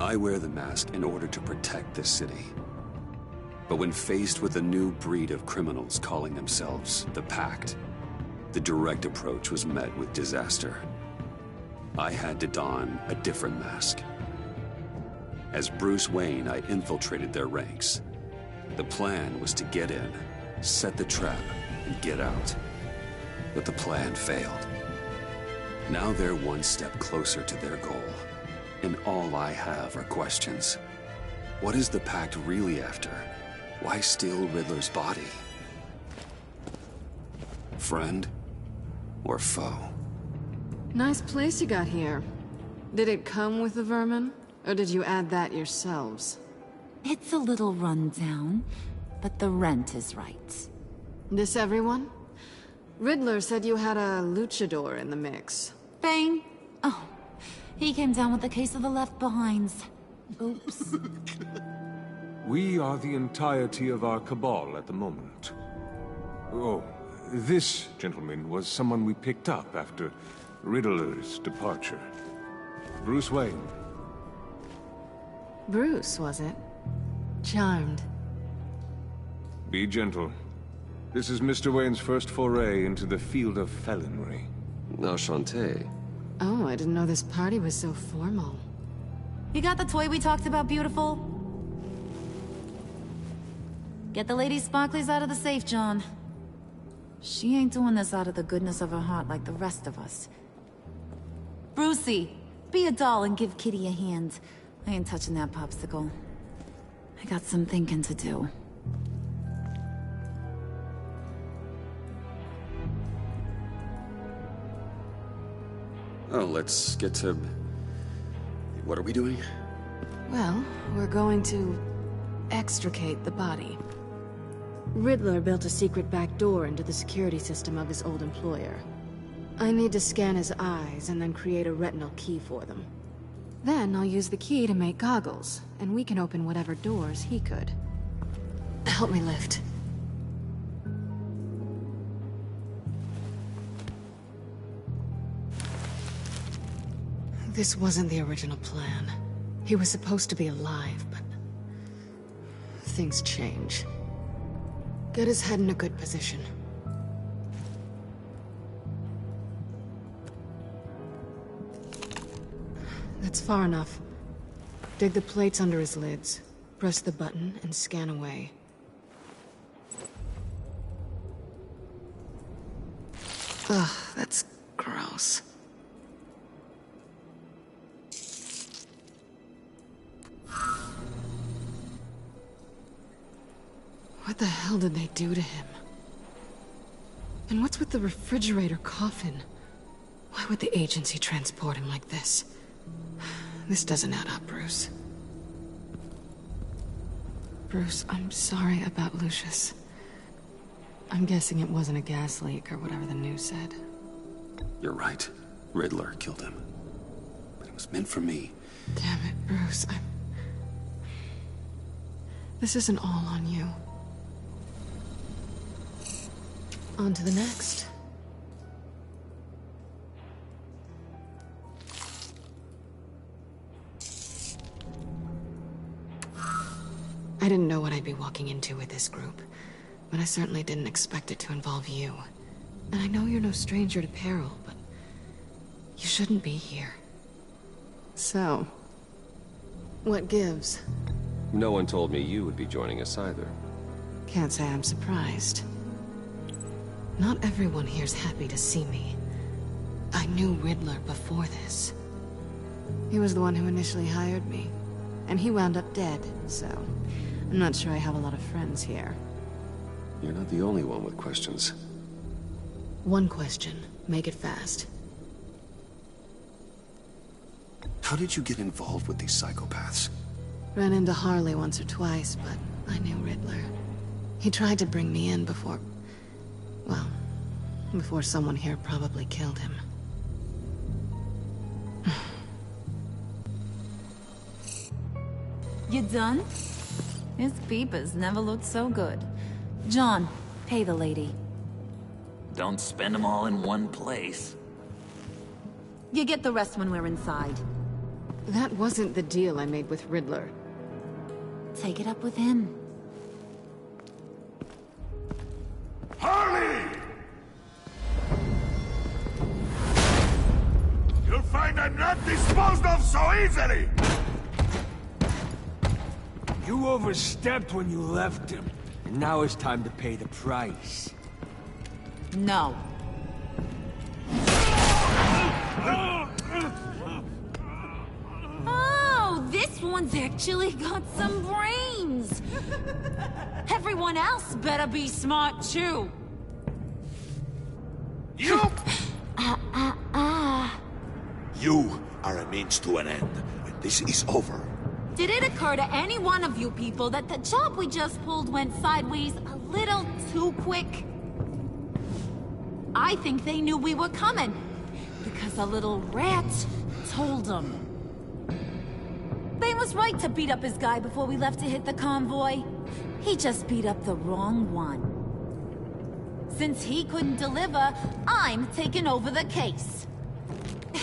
I wear the mask in order to protect this city. But when faced with a new breed of criminals calling themselves the Pact, the direct approach was met with disaster. I had to don a different mask. As Bruce Wayne, I infiltrated their ranks. The plan was to get in, set the trap, and get out. But the plan failed. Now they're one step closer to their goal, and all I have are questions. What is the Pact really after? Why steal Riddler's body? Friend or foe? Nice place you got here. Did it come with the vermin? Or did you add that yourselves? It's a little rundown, but the rent is right. This everyone? Riddler said you had a luchador in the mix. Bane? Oh, he came down with a case of the left behinds. Oops. We are the entirety of our cabal at the moment. Oh, this gentleman was someone we picked up after Riddler's departure. Bruce Wayne. Bruce, was it? Charmed. Be gentle. This is Mr. Wayne's first foray into the field of felonry. Enchanté. Oh, I didn't know this party was so formal. You got the toy we talked about, beautiful? Get the lady sparklies out of the safe, John. She ain't doing this out of the goodness of her heart like the rest of us. Brucey, be a doll and give Kitty a hand. I ain't touching that popsicle. I got some thinking to do. Oh, let's get to... What are we doing? Well, we're going to extricate the body. Riddler built a secret back door into the security system of his old employer. I need to scan his eyes and then create a retinal key for them. Then I'll use the key to make goggles, and we can open whatever doors he could. Help me lift. This wasn't the original plan. He was supposed to be alive, but... things change. Get his head in a good position. That's far enough. Dig the plates under his lids. Press the button and scan away. Ugh, that's gross. What the hell did they do to him? And what's with the refrigerator coffin? Why would the agency transport him like this? This doesn't add up, Bruce. Bruce, I'm sorry about Lucius. I'm guessing it wasn't a gas leak or whatever the news said. You're right. Riddler killed him. But it was meant for me. Damn it, Bruce, This isn't all on you. On to the next. I didn't know what I'd be walking into with this group, but I certainly didn't expect it to involve you. And I know you're no stranger to peril, but you shouldn't be here. So, what gives? No one told me you would be joining us either. Can't say I'm surprised. Not everyone here's happy to see me. I knew Riddler before this. He was the one who initially hired me, and he wound up dead, so I'm not sure I have a lot of friends here. You're not the only one with questions. One question. Make it fast. How did you get involved with these psychopaths? Ran into Harley once or twice, but I knew Riddler. He tried to bring me in before... well, before someone here probably killed him. You done? His peepers never looked so good. John, pay the lady. Don't spend them all in one place. You get the rest when we're inside. That wasn't the deal I made with Riddler. Take it up with him. Harley! You'll find I'm not disposed of so easily! You overstepped when you left him. And now it's time to pay the price. No. Oh, this one's actually got some brains. Everyone else better be smart too. You! You are a means to an end. When this is over, Did it occur to any one of you people that the job we just pulled went sideways a little too quick? I think they knew we were coming, because a little rat told them. They was right to beat up his guy before we left to hit the convoy. He just beat up the wrong one. Since he couldn't deliver, I'm taking over the case.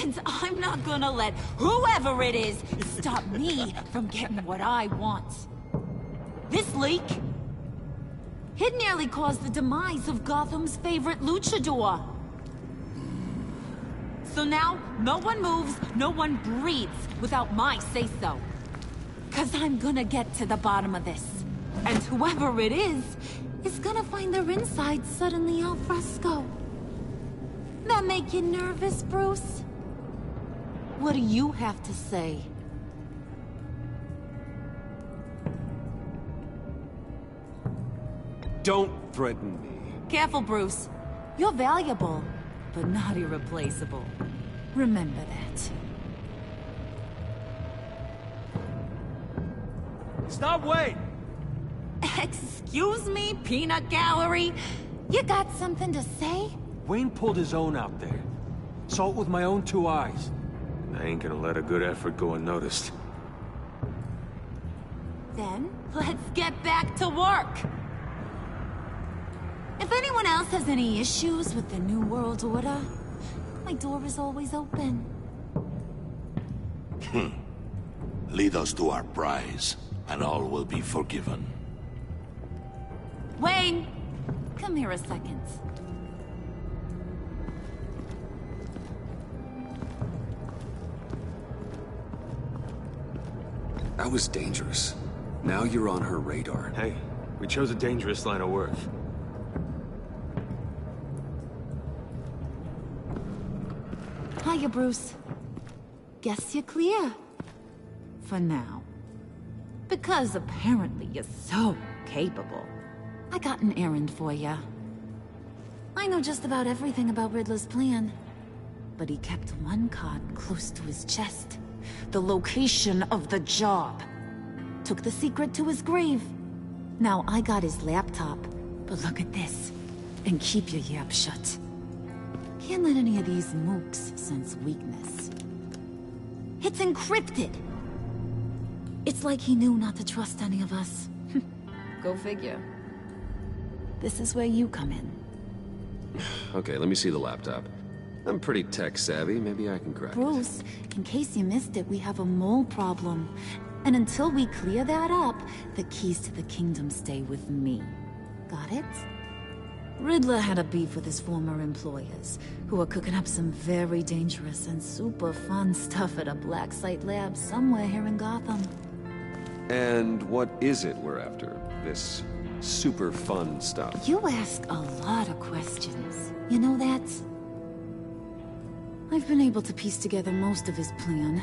And I'm not gonna let whoever it is stop me from getting what I want. This leak, it nearly caused the demise of Gotham's favorite luchador. So now, no one moves, no one breathes without my say-so. 'Cause I'm gonna get to the bottom of this. And whoever it is gonna find their insides suddenly al fresco. That make you nervous, Bruce? What do you have to say? Don't threaten me. Careful, Bruce. You're valuable, but not irreplaceable. Remember that. Stop, wait! Excuse me, peanut gallery? You got something to say? Wayne pulled his own out there. Saw it with my own 2 eyes. I ain't gonna let a good effort go unnoticed. Then, let's get back to work. If anyone else has any issues with the New World Order, my door is always open. Lead us to our prize, and all will be forgiven. Wayne, come here a second. That was dangerous. Now you're on her radar. Hey, we chose a dangerous line of work. Hiya, Bruce. Guess you're clear. For now. Because apparently you're so capable. I got an errand for you. I know just about everything about Riddler's plan. But he kept one card close to his chest. The location of the job. Took the secret to his grave. Now I got his laptop. But look at this. And keep your yap shut. Can't let any of these mooks sense weakness. It's encrypted! It's like he knew not to trust any of us. Go figure. This is where you come in. Okay, let me see the laptop. I'm pretty tech-savvy. Maybe I can crack it. Bruce, in case you missed it, we have a mole problem. And until we clear that up, the keys to the kingdom stay with me. Got it? Riddler had a beef with his former employers, who were cooking up some very dangerous and super fun stuff at a black site lab somewhere here in Gotham. And what is it we're after? This super fun stuff? You ask a lot of questions. You know that? I've been able to piece together most of his plan,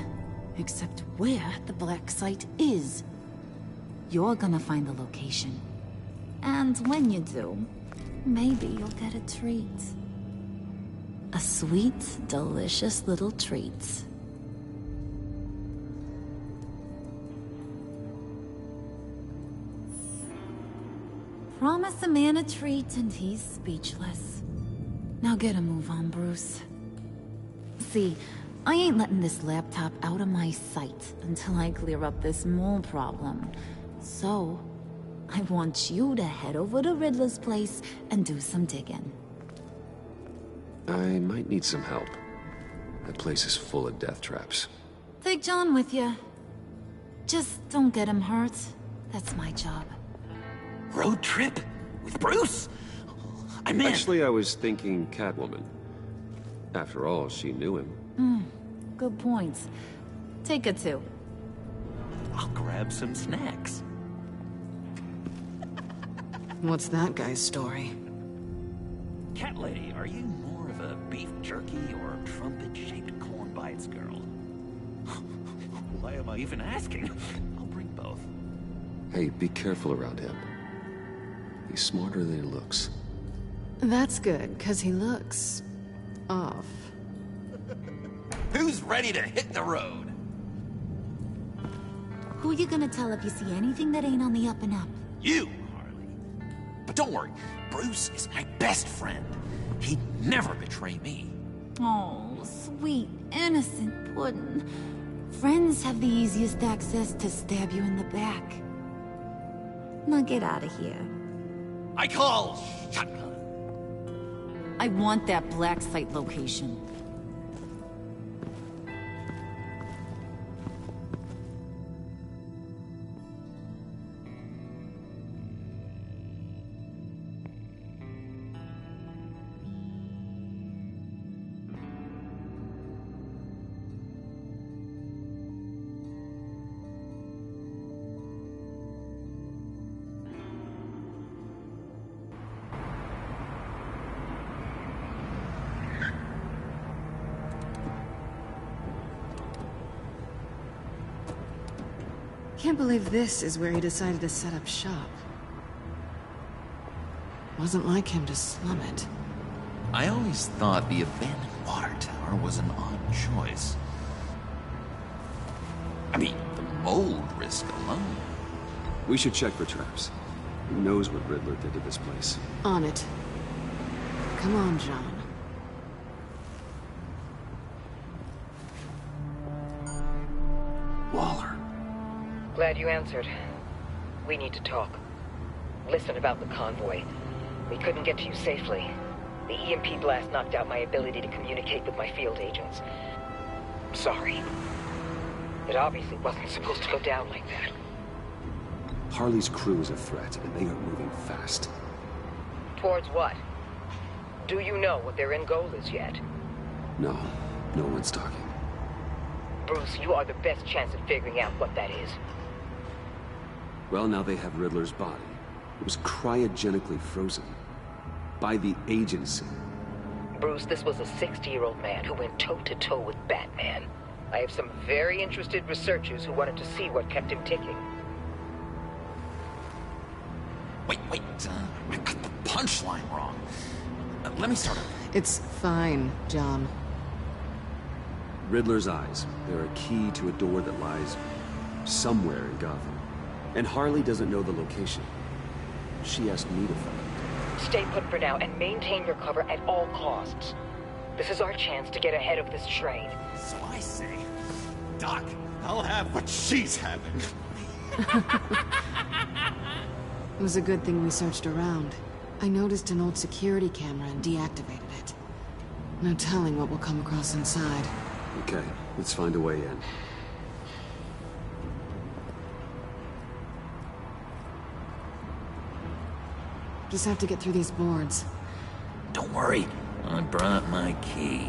except where the black site is. You're gonna find the location. And when you do, maybe you'll get a treat. A sweet, delicious little treat. Promise a man a treat and he's speechless. Now get a move on, Bruce. See, I ain't letting this laptop out of my sight until I clear up this mole problem. So, I want you to head over to Riddler's place and do some digging. I might need some help. That place is full of death traps. Take John with you. Just don't get him hurt. That's my job. Road trip? With Bruce? I'm in. Actually, I was thinking Catwoman. After all, she knew him. Good points. Take her too. I'll grab some snacks. What's that guy's story? Cat lady, are you more of a beef jerky or a trumpet-shaped corn bites girl? Why am I even asking? I'll bring both. Hey, be careful around him. He's smarter than he looks. That's good, because he looks... off. Who's ready to hit the road? Who you gonna tell if you see anything that ain't on the up and up? You, Harley. But don't worry, Bruce is my best friend. He'd never betray me. Oh, sweet, innocent Puddin'. Friends have the easiest access to stab you in the back. Now get out of here. I call shotgun. I want that black site location. Can't believe this is where he decided to set up shop. Wasn't like him to slum it. I always thought the abandoned water tower was an odd choice. I mean, the mold risk alone. We should check for traps. Who knows what Riddler did to this place? On it. Come on, John. Waller. Glad you answered. We need to talk. Listen about the convoy. We couldn't get to you safely. The EMP blast knocked out my ability to communicate with my field agents. Sorry. It obviously wasn't supposed to go down like that. Harley's crew is a threat, and they are moving fast. Towards what? Do you know what their end goal is yet? No, no one's talking. Bruce, you are the best chance at figuring out what that is. Well, now they have Riddler's body. It was cryogenically frozen. By the agency. Bruce, this was a 60-year-old man who went toe-to-toe with Batman. I have some very interested researchers who wanted to see what kept him ticking. Wait, I got the punchline wrong. Let me start over. It's fine, John. Riddler's eyes. They're a key to a door that lies somewhere in Gotham. And Harley doesn't know the location. She asked me to find it. Stay put for now and maintain your cover at all costs. This is our chance to get ahead of this train. So I say, Doc, I'll have what she's having. It was a good thing we searched around. I noticed an old security camera and deactivated it. No telling what we'll come across inside. Okay, let's find a way in. Just have to get through these boards. Don't worry, I brought my key.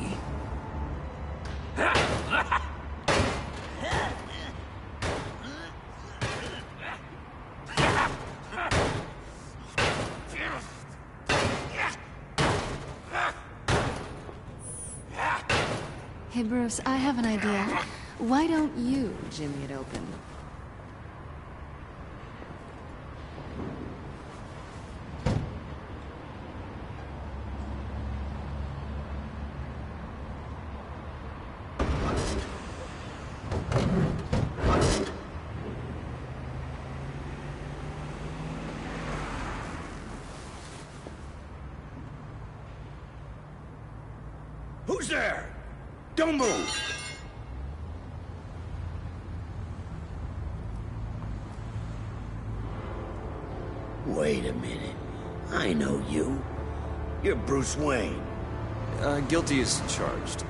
Hey Bruce, I have an idea. Why don't you jimmy it open? Who's there? Don't move! Wait a minute. I know you. You're Bruce Wayne. Guilty as charged.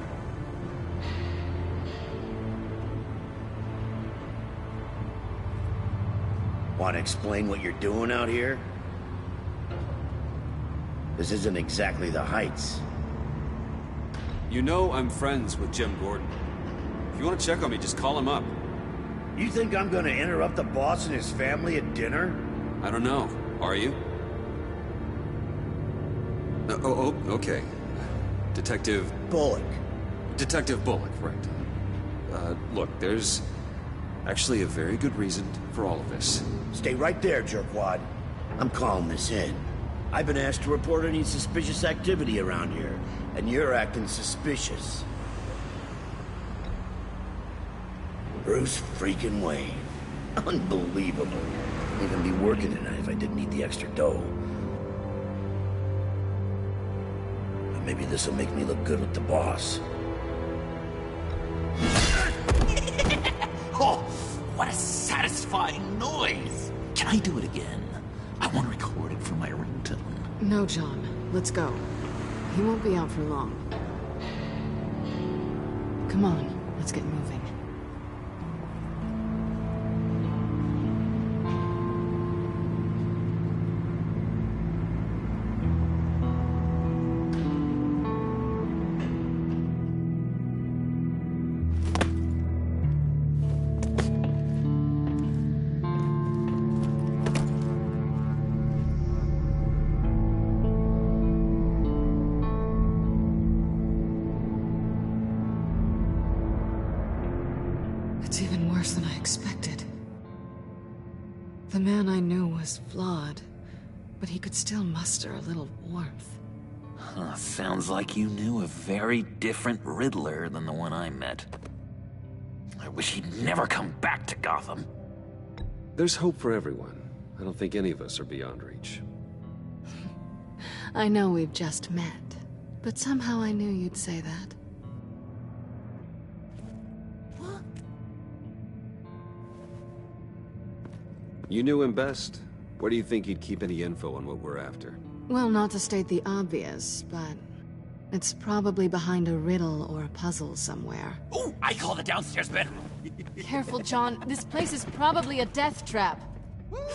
Want to explain what you're doing out here? This isn't exactly the Heights. You know I'm friends with Jim Gordon. If you want to check on me, just call him up. You think I'm gonna interrupt the boss and his family at dinner? I don't know. Are you? Okay. Detective... Bullock. Detective Bullock, right. Look, there's actually a very good reason for all of this. Stay right there, jerkwad. I'm calling this in. I've been asked to report any suspicious activity around here, and you're acting suspicious. Bruce freaking Wayne. Unbelievable. I'd even be working tonight if I didn't need the extra dough. But maybe this'll make me look good with the boss. Oh, what a satisfying noise! Can I do it again? I want to record it for my ringtone. No, John. Let's go. He won't be out for long. Come on, let's get moving. It's even worse than I expected. The man I knew was flawed, but he could still muster a little warmth. Huh, sounds like you knew a very different Riddler than the one I met. I wish he'd never come back to Gotham. There's hope for everyone. I don't think any of us are beyond reach. I know we've just met, but somehow I knew you'd say that. You knew him best. Where do you think he'd keep any info on what we're after? Well, not to state the obvious, but it's probably behind a riddle or a puzzle somewhere. Oh, I call the downstairs bedroom. Careful, John. This place is probably a death trap.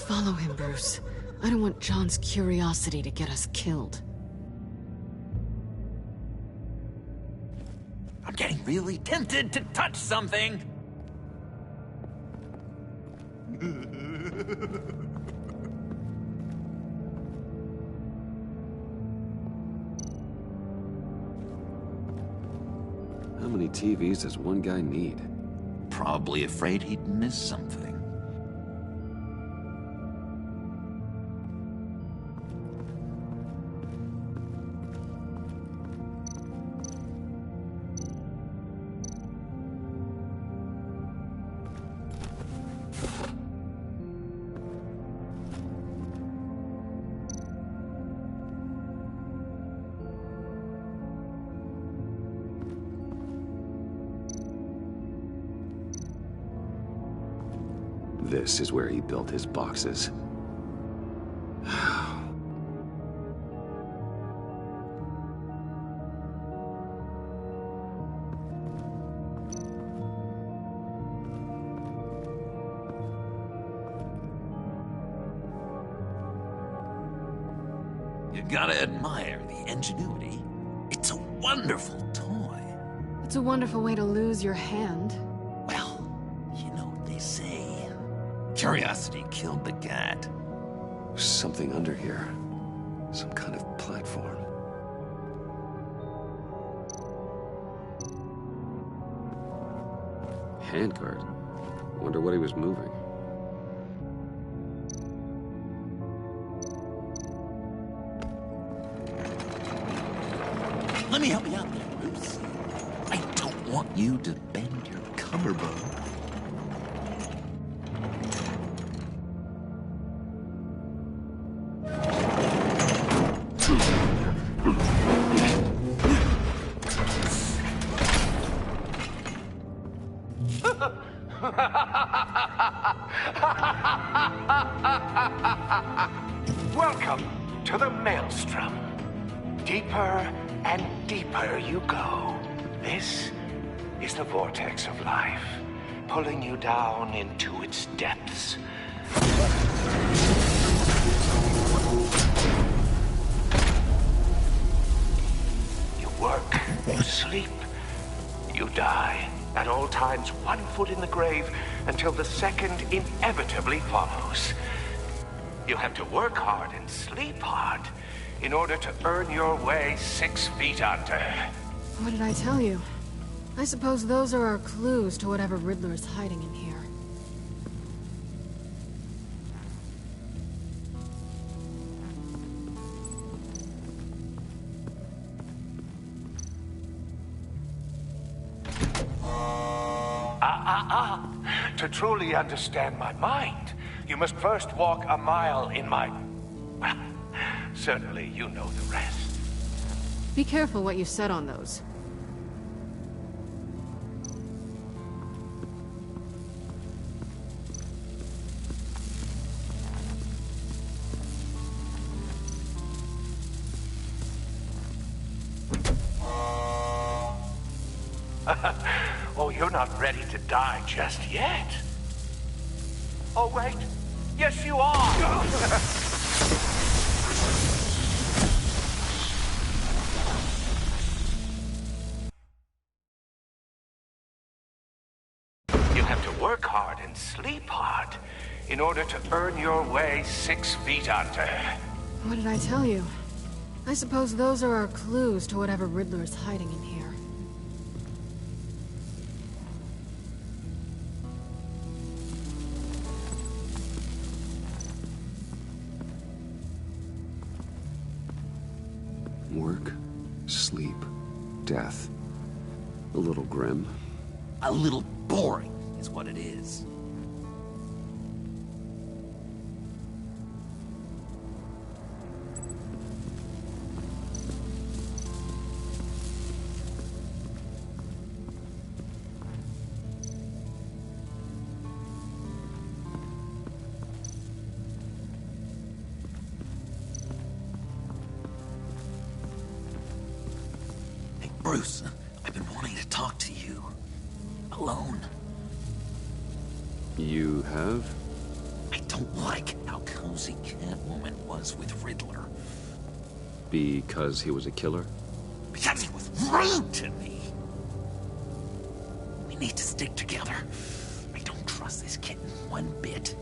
Follow him, Bruce. I don't want John's curiosity to get us killed. I'm getting really tempted to touch something. How many TVs does one guy need? Probably afraid he'd miss something. This is where he built his boxes. You gotta admire the ingenuity. It's a wonderful toy. It's a wonderful way to lose your hand. Well, you know what they say. Curiosity killed the cat. There's something under here. Some kind of platform. Handcart. Wonder what he was moving. Let me help you out there, Bruce. I don't want you to bend your collarbone. Welcome to the Maelstrom. Deeper and deeper you go. This is the vortex of life, pulling you down into its depths. sleep, you die. At all times, 1 foot in the grave until the second inevitably follows. You have to work hard and sleep hard in order to earn your way 6 feet under. What did I tell you? I suppose those are our clues to whatever Riddler is hiding in here. To truly understand my mind, you must first walk a mile in my... Well, certainly you know the rest. Be careful what you said on those. Oh, you're not ready to die just yet. Oh, wait. Yes, you are. You have to work hard and sleep hard in order to earn your way 6 feet under. What did I tell you? I suppose those are our clues to whatever Riddler is hiding in here. Work, sleep, death. A little grim. A little boring is what it is. Bruce, I've been wanting to talk to you. Alone. You have? I don't like how cozy Catwoman was with Riddler. Because he was a killer? Because he was rude to me. We need to stick together. I don't trust this kitten one bit.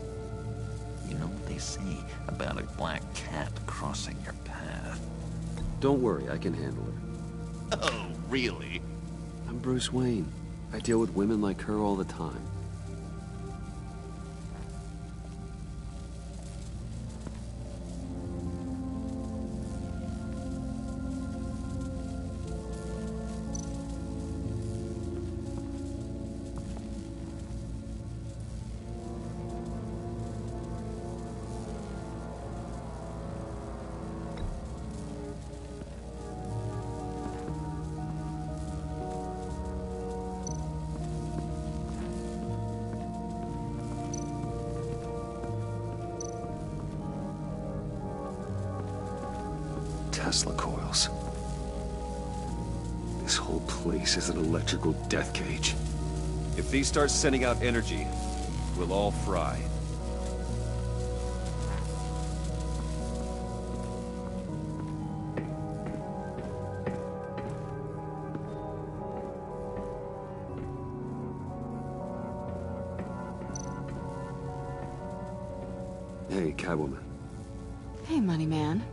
You know what they say about a black cat crossing your path? Don't worry, I can handle it. Oh, really? I'm Bruce Wayne. I deal with women like her all the time. Tesla coils. This whole place is an electrical death cage. If these start sending out energy, we'll all fry. Hey, Catwoman. Hey, Money Man.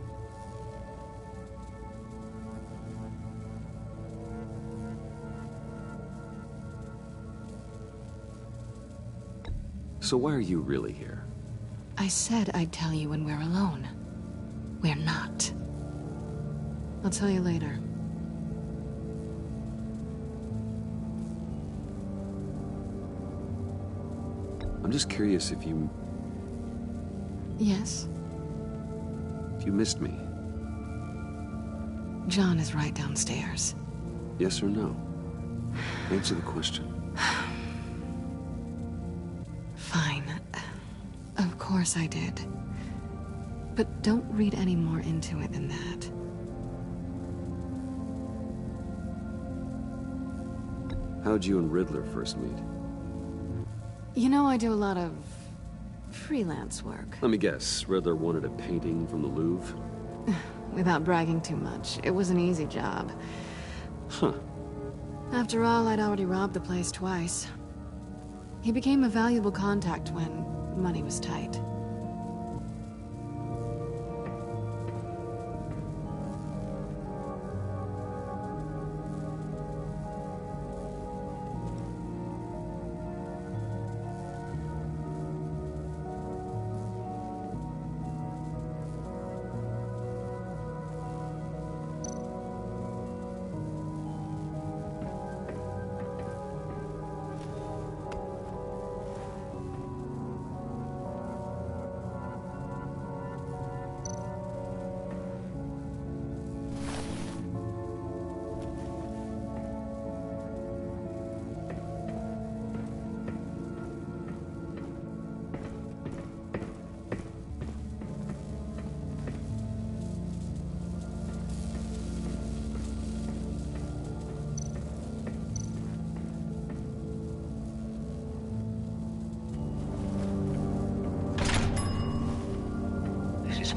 So why are you really here? I said I'd tell you when we're alone. We're not. I'll tell you later. I'm just curious if you... Yes? If you missed me. John is right downstairs. Yes or no? Answer the question. Fine. Of course I did. But don't read any more into it than that. How'd you and Riddler first meet? You know, I do a lot of freelance work. Let me guess, Riddler wanted a painting from the Louvre? Without bragging too much, it was an easy job. Huh. After all, I'd already robbed the place twice. He became a valuable contact when money was tight.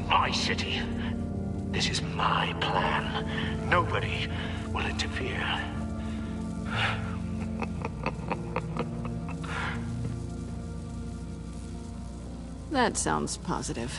My city. This is my plan. Nobody will interfere. That sounds positive.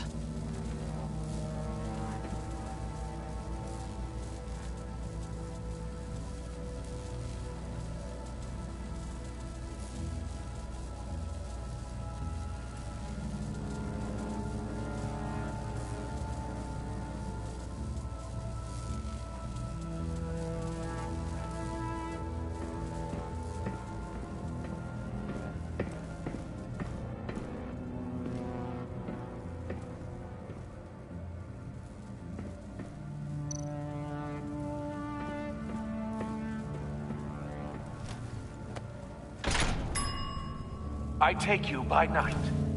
I take you by night.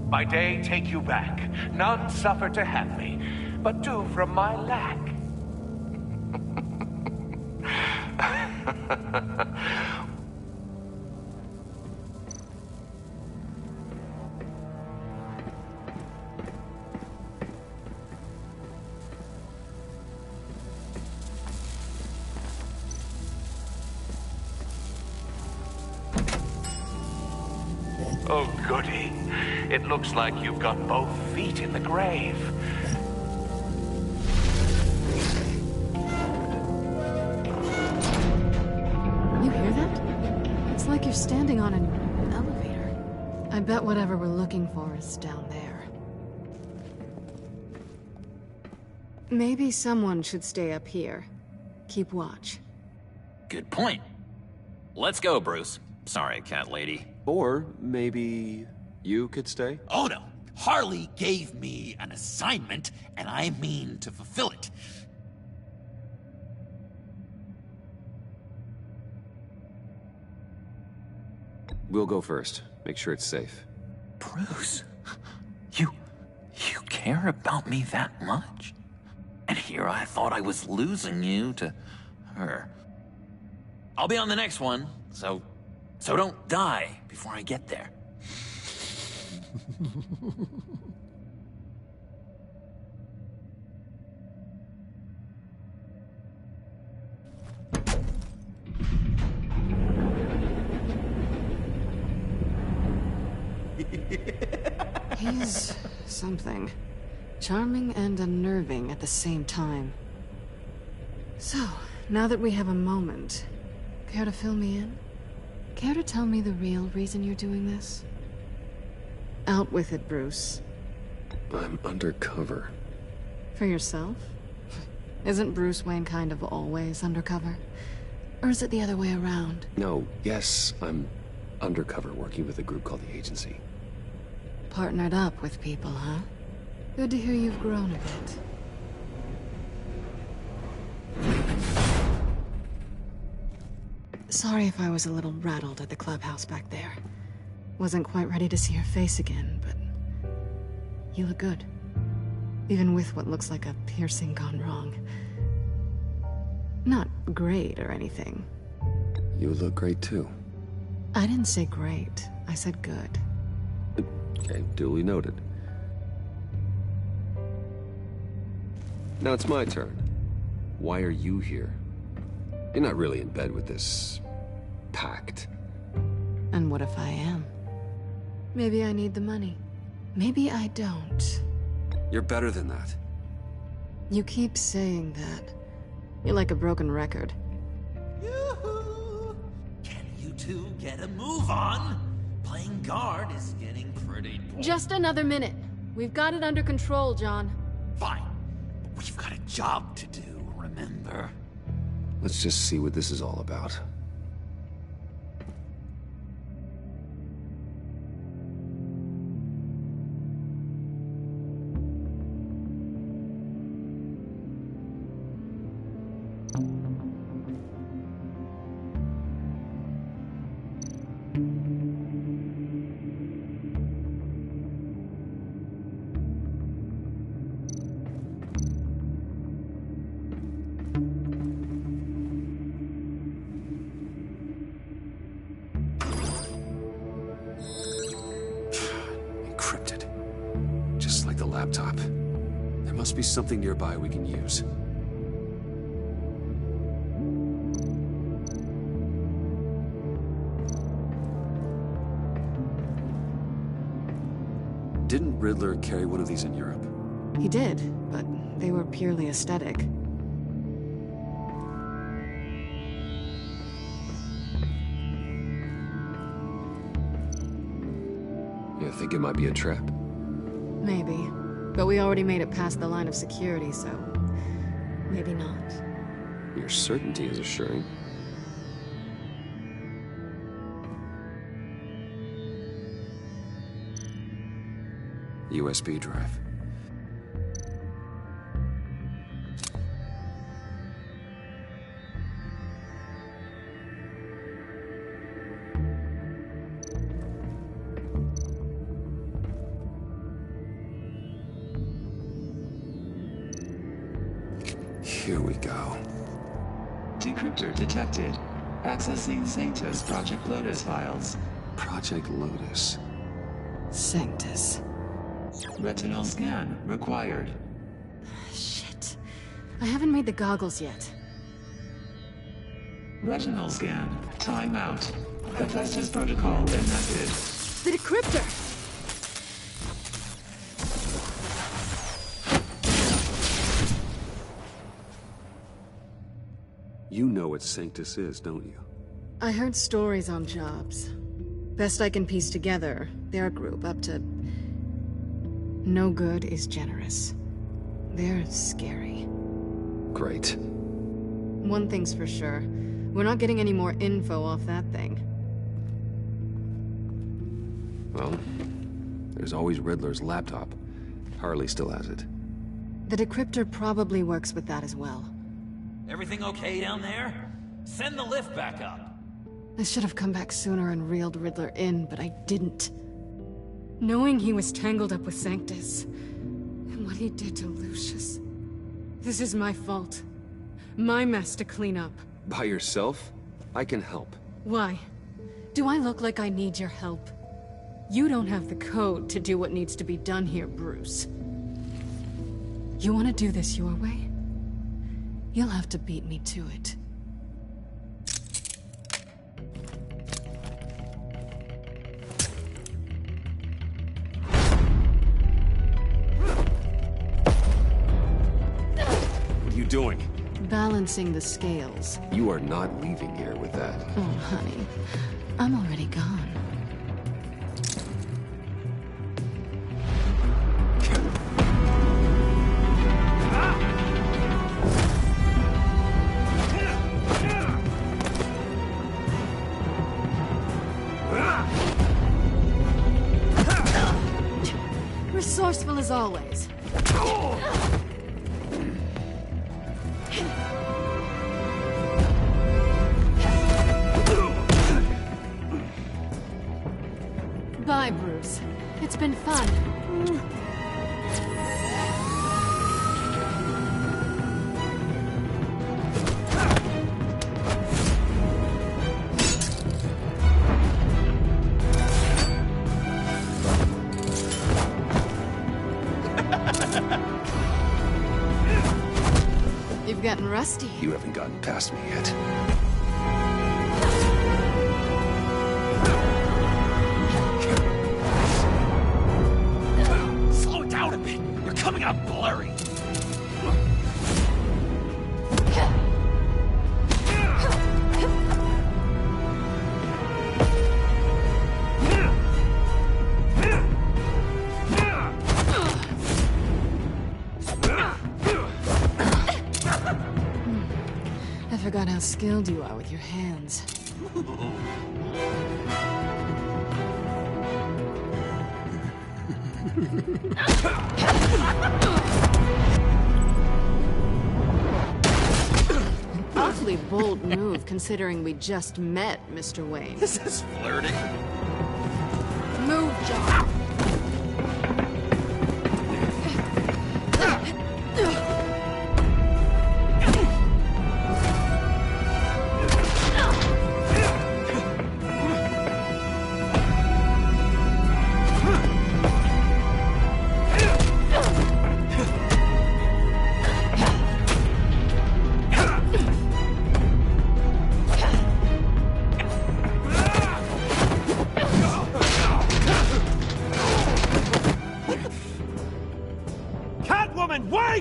By day, take you back. None suffer to have me, but do from my lack. Oh, goody. It looks like you've got both feet in the grave. You hear that? It's like you're standing on an elevator. I bet whatever we're looking for is down there. Maybe someone should stay up here. Keep watch. Good point. Let's go, Bruce. Sorry, cat lady. Or maybe you could stay? Oh no. Harley gave me an assignment, and I mean to fulfill it. We'll go first. Make sure it's safe. Bruce, you care about me that much? And here I thought I was losing you to her. I'll be on the next one, so don't die before I get there. He's something. Charming and unnerving at the same time. So, now that we have a moment, care to fill me in? Care to tell me the real reason you're doing this? Out with it, Bruce. I'm undercover. For yourself? Isn't Bruce Wayne kind of always undercover? Or is it the other way around? No, yes, I'm undercover working with a group called the Agency. Partnered up with people, huh? Good to hear you've grown a bit. Sorry if I was a little rattled at the clubhouse back there. Wasn't quite ready to see your face again, but you look good. Even with what looks like a piercing gone wrong. Not great or anything. You look great too. I didn't say great. I said good. Okay, duly noted. Now it's my turn. Why are you here? You're not really in bed with this pact. And what if I am? Maybe I need the money. Maybe I don't. You're better than that. You keep saying that. You're like a broken record. Yoo-hoo! Can you two get a move on? Playing guard is getting pretty boring. Just another minute. We've got it under control, John. Fine. But we've got a job to do, remember? Let's just see what this is all about. Encrypted. Just like the laptop. There must be something nearby we can use. Didn't Riddler carry one of these in Europe? He did, but they were purely aesthetic. You think it might be a trap? Maybe. But we already made it past the line of security, so... maybe not. Your certainty is assuring. USB drive. Here we go. Decryptor detected. Accessing Sanctus Project Lotus files. Project Lotus. Sanctus. Retinal scan required. Shit. I haven't made the goggles yet. Retinal scan. Timeout. Hephaestus protocol enacted. The decryptor! You know what Sanctus is, don't you? I heard stories on jobs. Best I can piece together, their group up to... no good is generous. They're scary. Great. One thing's for sure. We're not getting any more info off that thing. Well, there's always Riddler's laptop. Harley still has it. The decryptor probably works with that as well. Everything okay down there? Send the lift back up. I should have come back sooner and reeled Riddler in, but I didn't. Knowing he was tangled up with Sanctus, and what he did to Lucius. This is my fault. My mess to clean up. By yourself? I can help. Why? Do I look like I need your help? You don't have the code to do what needs to be done here, Bruce. You want to do this your way? You'll have to beat me to it. What are you doing? Balancing the scales. You are not leaving here with that. Oh, honey. I'm already gone. Resourceful as always. Bye, Bruce. It's been fun. You've gotten rusty. You haven't gotten past me yet. coming out blurry. I forgot how skilled you are with your hands. Awfully bold move, considering we just met, Mr. Wayne. This is flirting. Move, John.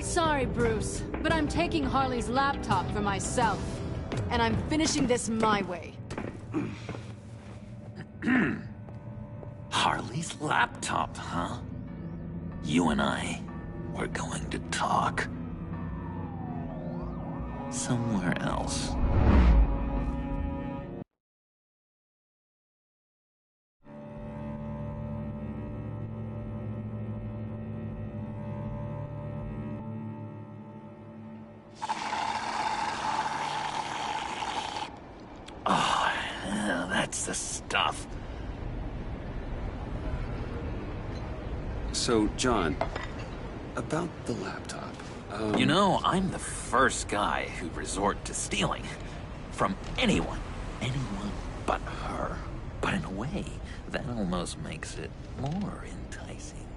Sorry, Bruce, but I'm taking Harley's laptop for myself. And I'm finishing this my way. Harley's laptop, huh? You and I, we're going to talk. Somewhere else. Oh, yeah, that's the stuff. So, John, about the laptop. You know, I'm the first guy who'd resort to stealing. From anyone. Anyone but her. But in a way, that almost makes it more enticing.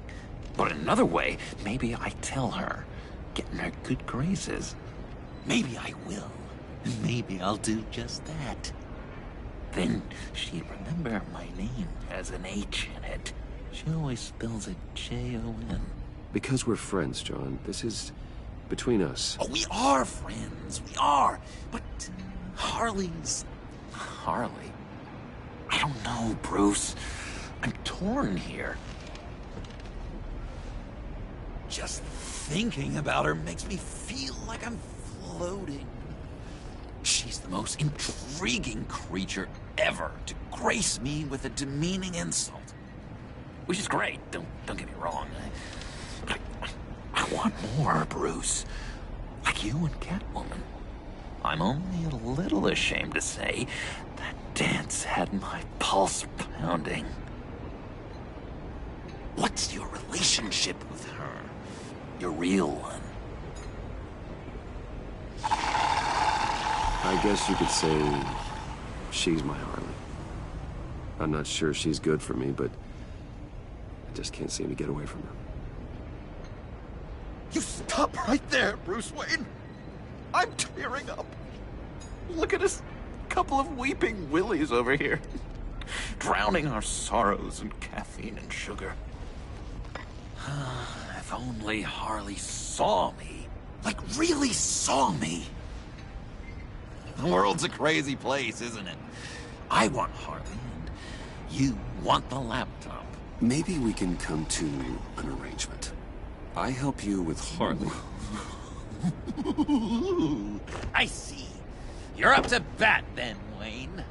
But in another way, maybe I tell her, get in her good graces. Maybe I will. And maybe I'll do just that. Then she'd remember my name has an H in it. She always spells it Jon. Because we're friends, John. This is between us. Oh, we are friends. We are. But Harley's... Harley? I don't know, Bruce. I'm torn here. Just thinking about her makes me feel like I'm floating. She's the most intriguing creature ever to grace me with a demeaning insult. Which is great, don't get me wrong. I want more, Bruce. Like you and Catwoman. I'm only a little ashamed to say that dance had my pulse pounding. What's your relationship with her? Your real one? I guess you could say she's my Harley. I'm not sure she's good for me, but I just can't seem to get away from her. You stop right there, Bruce Wayne. I'm tearing up. Look at us, couple of weeping willies over here. Drowning our sorrows in caffeine and sugar. If only Harley saw me. Like, really saw me. The world's a crazy place, isn't it? I want Harley, and you want the laptop. Maybe we can come to an arrangement. I help you with Harley. I see. You're up to bat then, Wayne.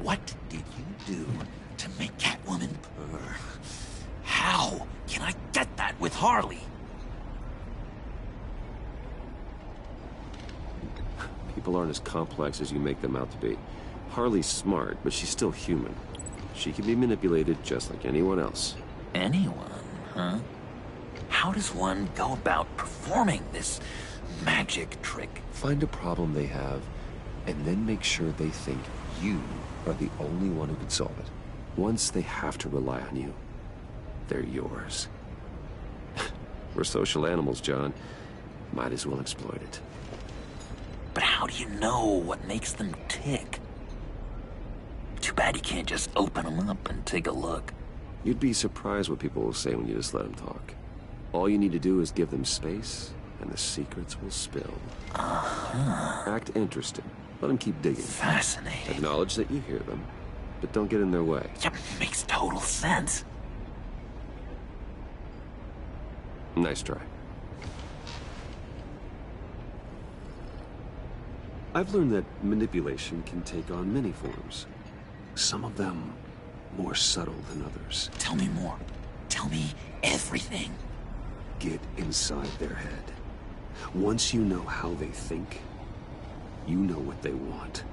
What did you do to make Catwoman purr? How can I get that with Harley? People aren't as complex as you make them out to be. Harley's smart, but she's still human. She can be manipulated just like anyone else. Anyone, huh? How does one go about performing this magic trick? Find a problem they have, and then make sure they think you are the only one who can solve it. Once they have to rely on you, they're yours. We're social animals, John. Might as well exploit it. But how do you know what makes them tick? Too bad you can't just open them up and take a look. You'd be surprised what people will say when you just let them talk. All you need to do is give them space, and the secrets will spill. Act interested. Let them keep digging. Fascinating. Acknowledge that you hear them, but don't get in their way. Yeah, makes total sense. Nice try. I've learned that manipulation can take on many forms. Some of them more subtle than others. Tell me more. Tell me everything. Get inside their head. Once you know how they think, you know what they want.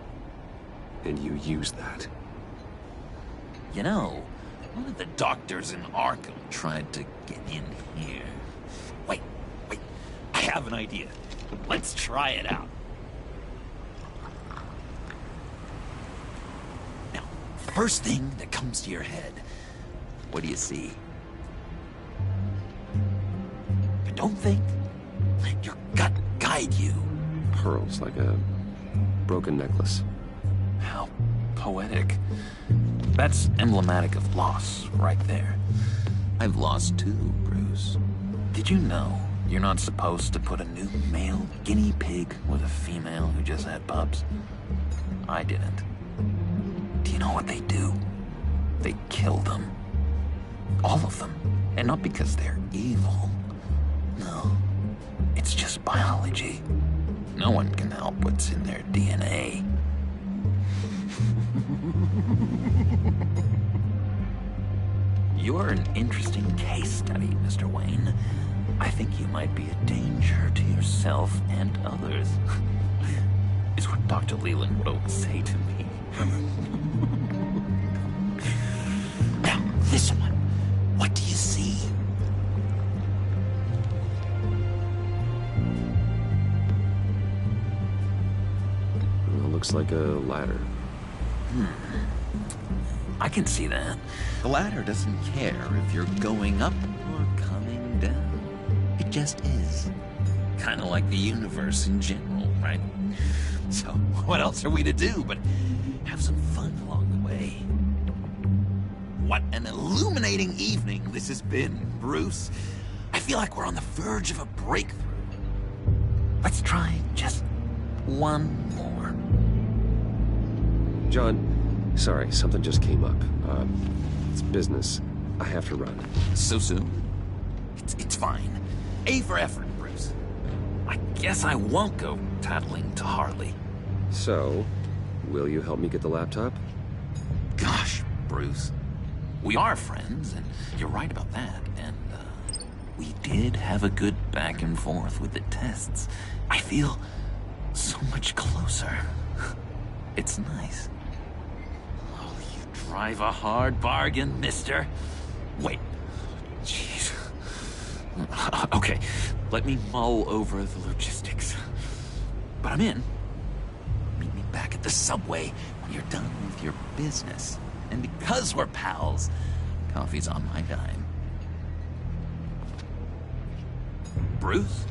And you use that. You know, one of the doctors in Arkham tried to get in here. Wait. I have an idea. Let's try it out. Now, first thing that comes to your head, what do you see? But don't think. Let your gut guide you. Pearls like a broken necklace. How poetic. That's emblematic of loss, right there. I've lost too, Bruce. Did you know you're not supposed to put a new male guinea pig with a female who just had pups? I didn't. Do you know what they do? They kill them. All of them. And not because they're evil. No. It's just biology. No one can help what's in their DNA. You're an interesting case study, Mr. Wayne. I think you might be a danger to yourself and others. Is what Dr. Leland would always say to me. Now, this one. What do you see? Well, looks like a ladder. I can see that. The ladder doesn't care if you're going up or coming down. It just is. Kind of like the universe in general, right? So, what else are we to do but have some fun along the way? What an illuminating evening this has been, Bruce. I feel like we're on the verge of a breakthrough. Let's try just one more. John, sorry, something just came up. It's business. I have to run. So soon? It's fine. A for effort, Bruce. I guess I won't go tattling to Harley. So, will you help me get the laptop? Gosh, Bruce. We are friends, and you're right about that. And, we did have a good back and forth with the tests. I feel so much closer. It's nice. Oh, you drive a hard bargain, mister. Wait. Jeez. Okay, let me mull over the logistics. But I'm in. Meet me back at the subway when you're done with your business. And because we're pals, coffee's on my dime. Bruce?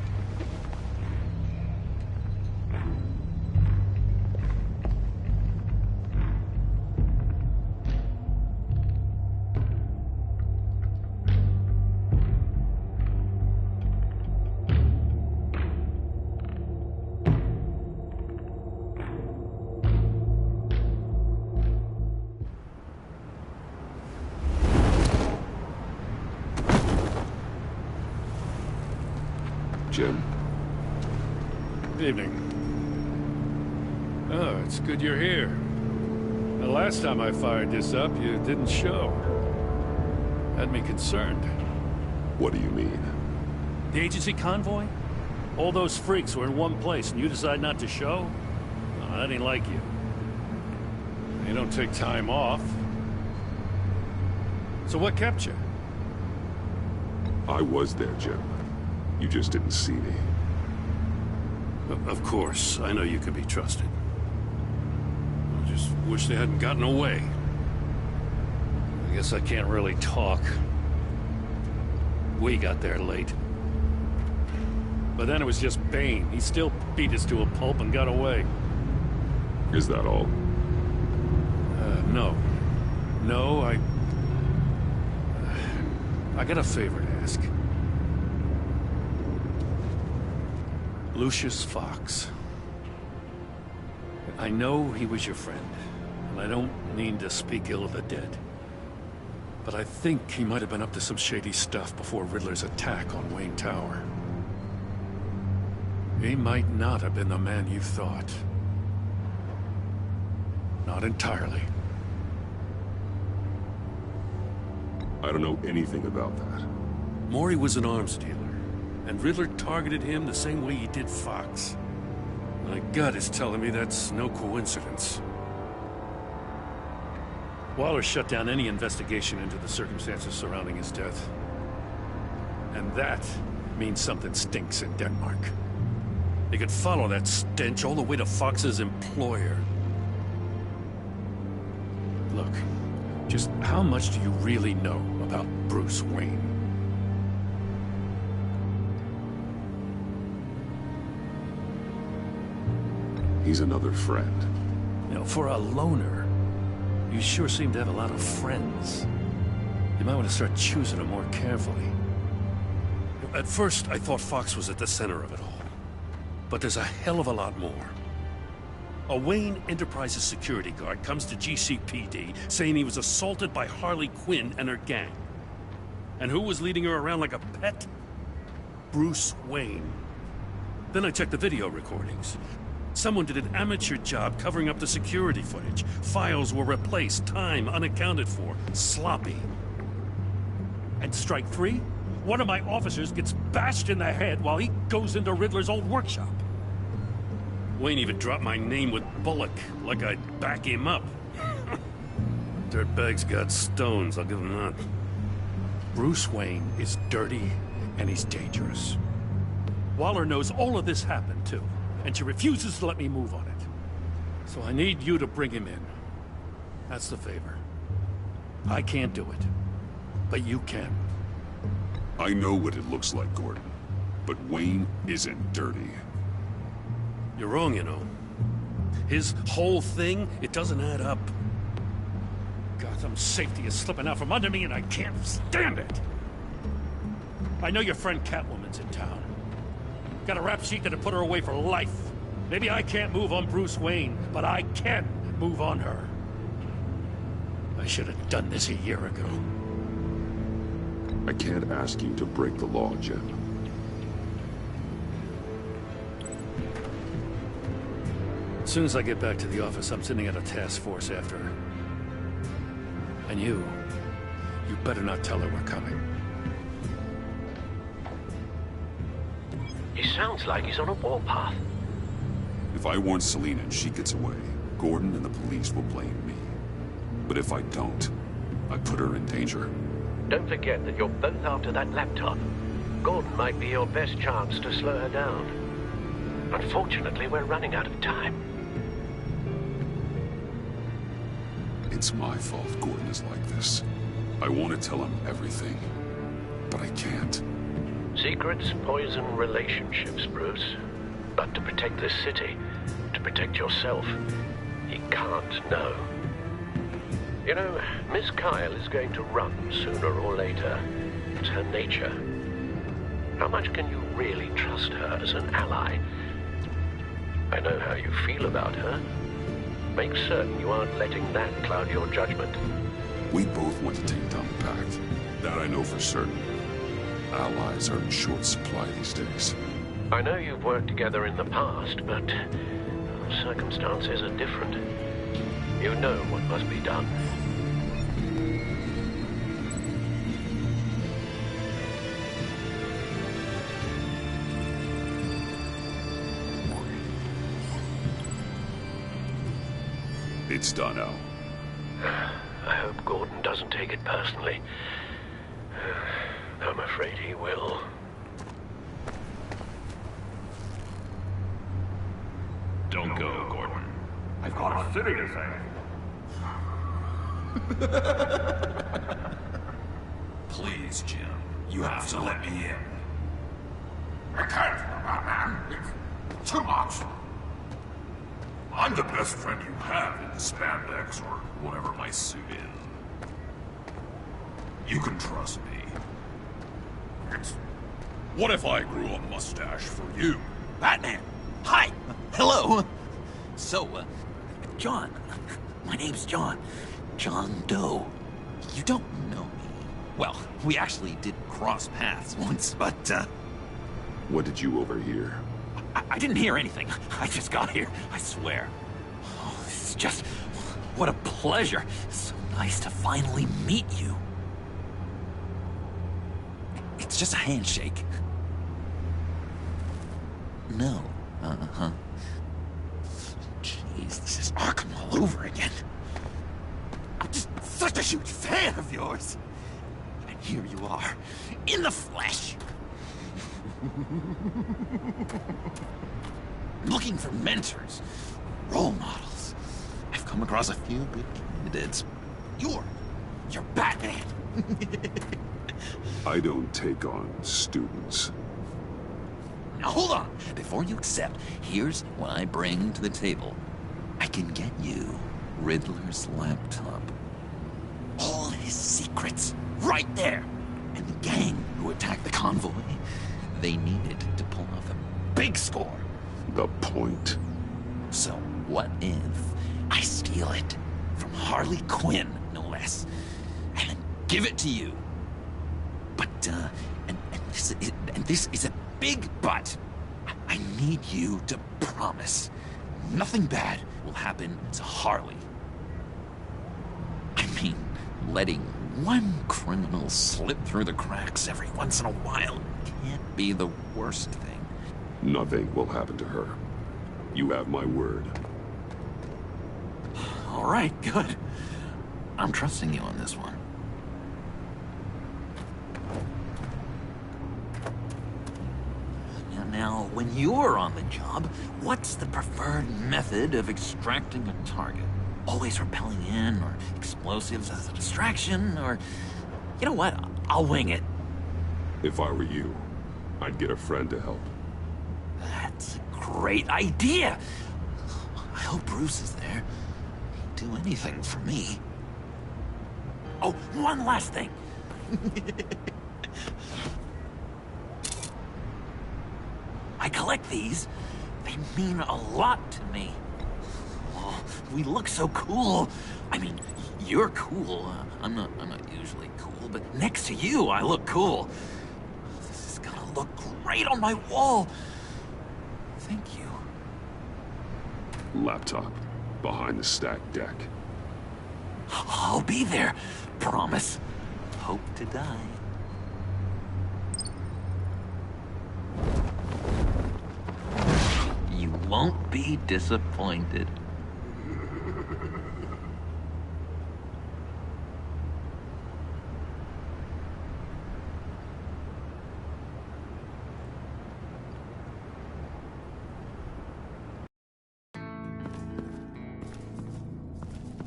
Jim? Good evening. Oh, it's good you're here. The last time I fired this up, you didn't show. Had me concerned. What do you mean? The agency convoy? All those freaks were in one place and you decide not to show? Oh, that ain't like you. You don't take time off. So what kept you? I was there, Jim. You just didn't see me. Of course, I know you can be trusted. I just wish they hadn't gotten away. I guess I can't really talk. We got there late. But then it was just Bane. He still beat us to a pulp and got away. Is that all? No. No, I got a favor to ask. Lucius Fox. I know he was your friend, and I don't mean to speak ill of the dead. But I think he might have been up to some shady stuff before Riddler's attack on Wayne Tower. He might not have been the man you thought. Not entirely. I don't know anything about that. Maury was an arms dealer, and Riddler targeted him the same way he did Fox. My gut is telling me that's no coincidence. Waller shut down any investigation into the circumstances surrounding his death. And that means something stinks in Denmark. They could follow that stench all the way to Fox's employer. Look, just how much do you really know about Bruce Wayne? He's another friend. You know, for a loner, you sure seem to have a lot of friends. You might want to start choosing them more carefully. At first, I thought Fox was at the center of it all. But there's a hell of a lot more. A Wayne Enterprises security guard comes to GCPD saying he was assaulted by Harley Quinn and her gang. And who was leading her around like a pet? Bruce Wayne. Then I checked the video recordings. Someone did an amateur job covering up the security footage. Files were replaced, time unaccounted for, sloppy. And strike three? One of my officers gets bashed in the head while he goes into Riddler's old workshop. Wayne even dropped my name with Bullock, like I'd back him up. Dirtbag's got stones, I'll give him that. Bruce Wayne is dirty and he's dangerous. Waller knows all of this happened, too. And she refuses to let me move on it. So I need you to bring him in. That's the favor. I can't do it, but you can. I know what it looks like, Gordon. But Wayne isn't dirty. You're wrong, you know. His whole thing, it doesn't add up. Gotham's safety is slipping out from under me and I can't stand it. I know your friend Catwoman's in town. Got a rap sheet that'd put her away for life. Maybe I can't move on Bruce Wayne, but I can move on her. I should have done this a year ago. I can't ask you to break the law, Jim. As soon as I get back to the office, I'm sending out a task force after her. And you better not tell her we're coming. He sounds like he's on a warpath. If I warn Selina and she gets away, Gordon and the police will blame me. But if I don't, I put her in danger. Don't forget that you're both after that laptop. Gordon might be your best chance to slow her down. Unfortunately, we're running out of time. It's my fault Gordon is like this. I want to tell him everything, but I can't. Secrets poison relationships, Bruce. But to protect this city, to protect yourself, he can't know. You know, Miss Kyle is going to run sooner or later. It's her nature. How much can you really trust her as an ally? I know how you feel about her. Make certain you aren't letting that cloud your judgment. We both want to take down the Pact. That I know for certain. Allies are in short supply these days. I know you've worked together in the past, but circumstances are different. You know what must be done. It's done, Al. I hope Gordon doesn't take it personally. I'm afraid he will. Don't go, Gordon. I've got a city to save. Please, Jim. You have to let me in. I can't, Batman. It's too much. I'm the best friend you have in the spandex or whatever my suit is. You can trust me. What if I grew a mustache for you? Batman! Hi! Hello! So, John. My name's John. John Doe. You don't know me. Well, we actually did cross paths once, but, What did you overhear? I didn't hear anything. I just got here, I swear. Oh, this is just... what a pleasure. So nice to finally meet you. It's just a handshake. No. Uh-huh. Jeez, this is Arkham all over again. I'm just such a huge fan of yours. And here you are, in the flesh. Looking for mentors, role models. I've come across a few good candidates. You're Batman. I don't take on students. Now hold on. Before you accept, here's what I bring to the table. I can get you Riddler's laptop. All his secrets, right there. And the gang who attacked the convoy, they needed to pull off a big score. The point. So what if I steal it from Harley Quinn, no less, and then give it to you? But, and this is a big but. I need you to promise nothing bad will happen to Harley. I mean, letting one criminal slip through the cracks every once in a while can't be the worst thing. Nothing will happen to her. You have my word. All right, good. I'm trusting you on this one. Now, when you're on the job, what's the preferred method of extracting a target? Always rappelling in, or explosives as a distraction, or... You know what? I'll wing it. If I were you, I'd get a friend to help. That's a great idea! I hope Bruce is there. He'd do anything for me. Oh, one last thing. I collect these. They mean a lot to me. Oh, we look so cool. I mean, you're cool. I'm not usually cool, but next to you, I look cool. This is gonna look great on my wall. Thank you. Laptop. Behind the stacked deck. I'll be there. Promise. Hope to die. You won't be disappointed.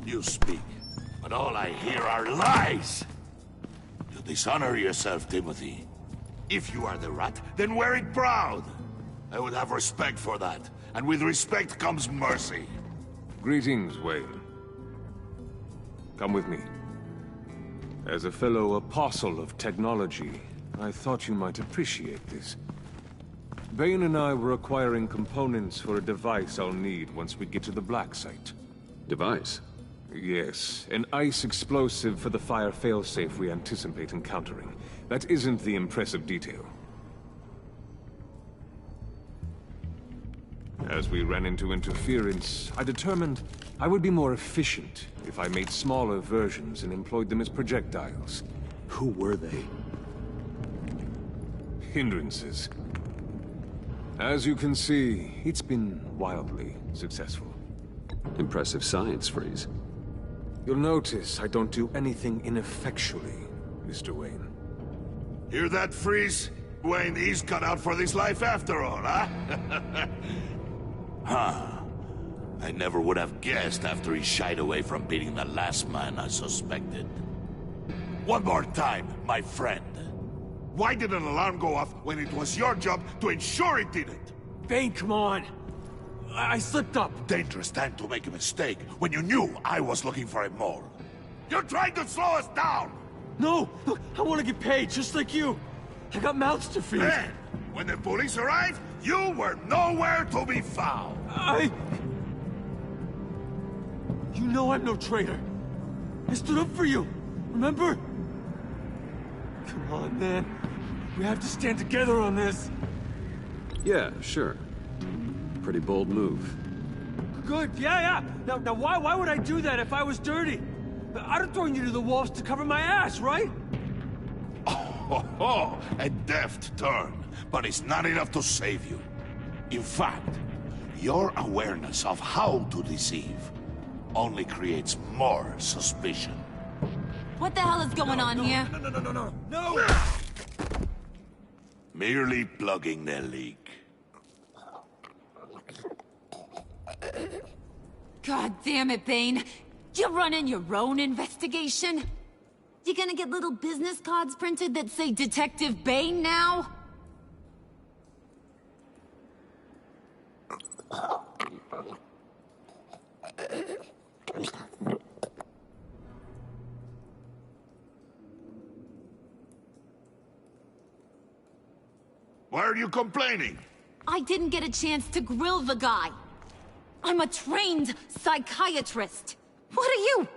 You speak, but all I hear are lies! You dishonor yourself, Timothy. If you are the rat, then wear it proud! I would have respect for that, and with respect comes mercy. Greetings, Wayne. Come with me. As a fellow apostle of technology, I thought you might appreciate this. Bane and I were acquiring components for a device I'll need once we get to the Black Site. Device? Yes, an ice explosive for the fire failsafe we anticipate encountering. That isn't the impressive detail. As we ran into interference, I determined I would be more efficient if I made smaller versions and employed them as projectiles. Who were they? Hindrances. As you can see, it's been wildly successful. Impressive science, Freeze. You'll notice I don't do anything ineffectually, Mr. Wayne. Hear that, Freeze? Wayne, he's cut out for this life after all, huh? Huh. I never would have guessed after he shied away from beating the last man I suspected. One more time, my friend. Why did an alarm go off when it was your job to ensure it didn't? Bane, come on! I slipped up! Dangerous time to make a mistake when you knew I was looking for him more. You're trying to slow us down! No! Look, I want to get paid, just like you! I got mouths to feed! Then, when the police arrive, You were nowhere to be found. You know I'm no traitor. I stood up for you, remember? Come on, man. We have to stand together on this. Yeah, sure. Pretty bold move. Good, yeah. Now why would I do that if I was dirty? I'd have thrown you to the wolves to cover my ass, right? Oh, a deft turn, but it's not enough to save you. In fact, your awareness of how to deceive only creates more suspicion. What the hell is going on here? No! Merely plugging the leak. God damn it, Bane. You're running your own investigation? You gonna get little business cards printed that say Detective Bane now? Why are you complaining? I didn't get a chance to grill the guy. I'm a trained psychiatrist. What are you?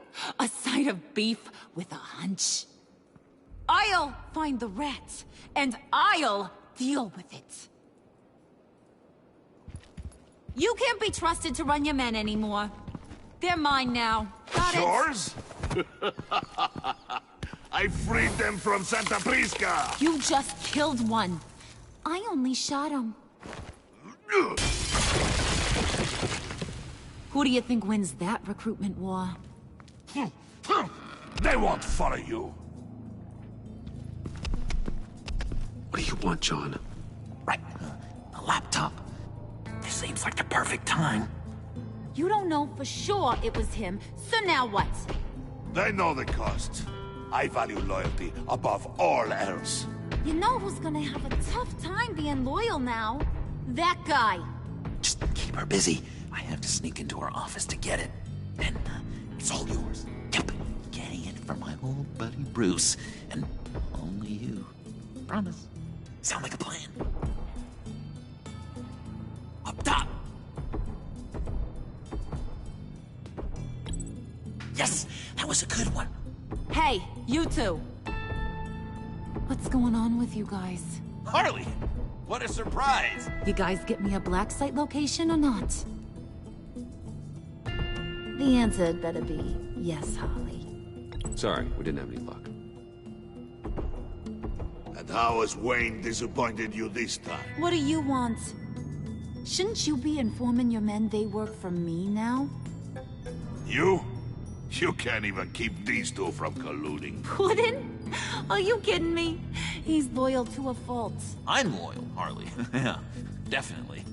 A side of beef with a hunch? I'll find the rat, and I'll deal with it. You can't be trusted to run your men anymore. They're mine now. Got it? Yours? I freed them from Santa Prisca! You just killed one. I only shot him. Who do you think wins that recruitment war? They won't follow you. What do you want, John? Right. A laptop. This seems like the perfect time. You don't know for sure it was him, so now what? They know the cost. I value loyalty above all else. You know who's gonna have a tough time being loyal now? That guy. Just keep her busy. I have to sneak into her office to get it. And it's all yours. Yep. Getting it for my old buddy Bruce. And only you. Promise. Sound like a plan? Up top! Yes! That was a good one. Hey, you two. What's going on with you guys? Harley! What a surprise! You guys get me a black site location or not? The answer had better be yes, Harley. Sorry, we didn't have any luck. And how has Wayne disappointed you this time? What do you want? Shouldn't you be informing your men they work for me now? You? You can't even keep these two from colluding. Puddin'? Are you kidding me? He's loyal to a fault. I'm loyal, Harley. Yeah, definitely.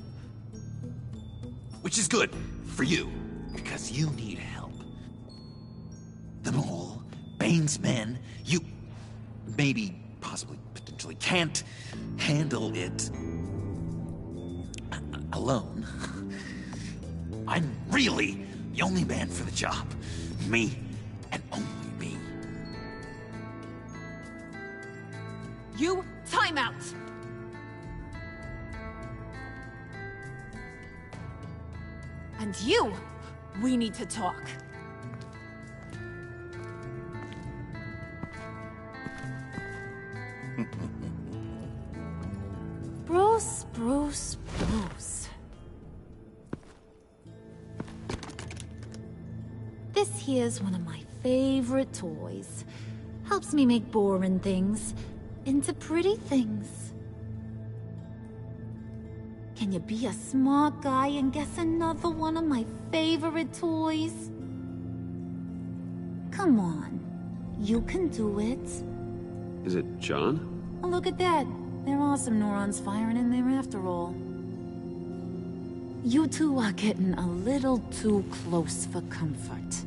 Which is good for you, because you need help. The mole, Bane's men, you maybe, possibly, potentially can't handle it alone. I'm really the only man for the job. Me, and only me. You, time out! And you, we need to talk. Bruce. This here's one of my favorite toys. Helps me make boring things into pretty things. Can you be a smart guy and guess another one of my favorite toys? Come on, you can do it. Is it John? Oh, look at that. There are some neurons firing in there after all. You two are getting a little too close for comfort.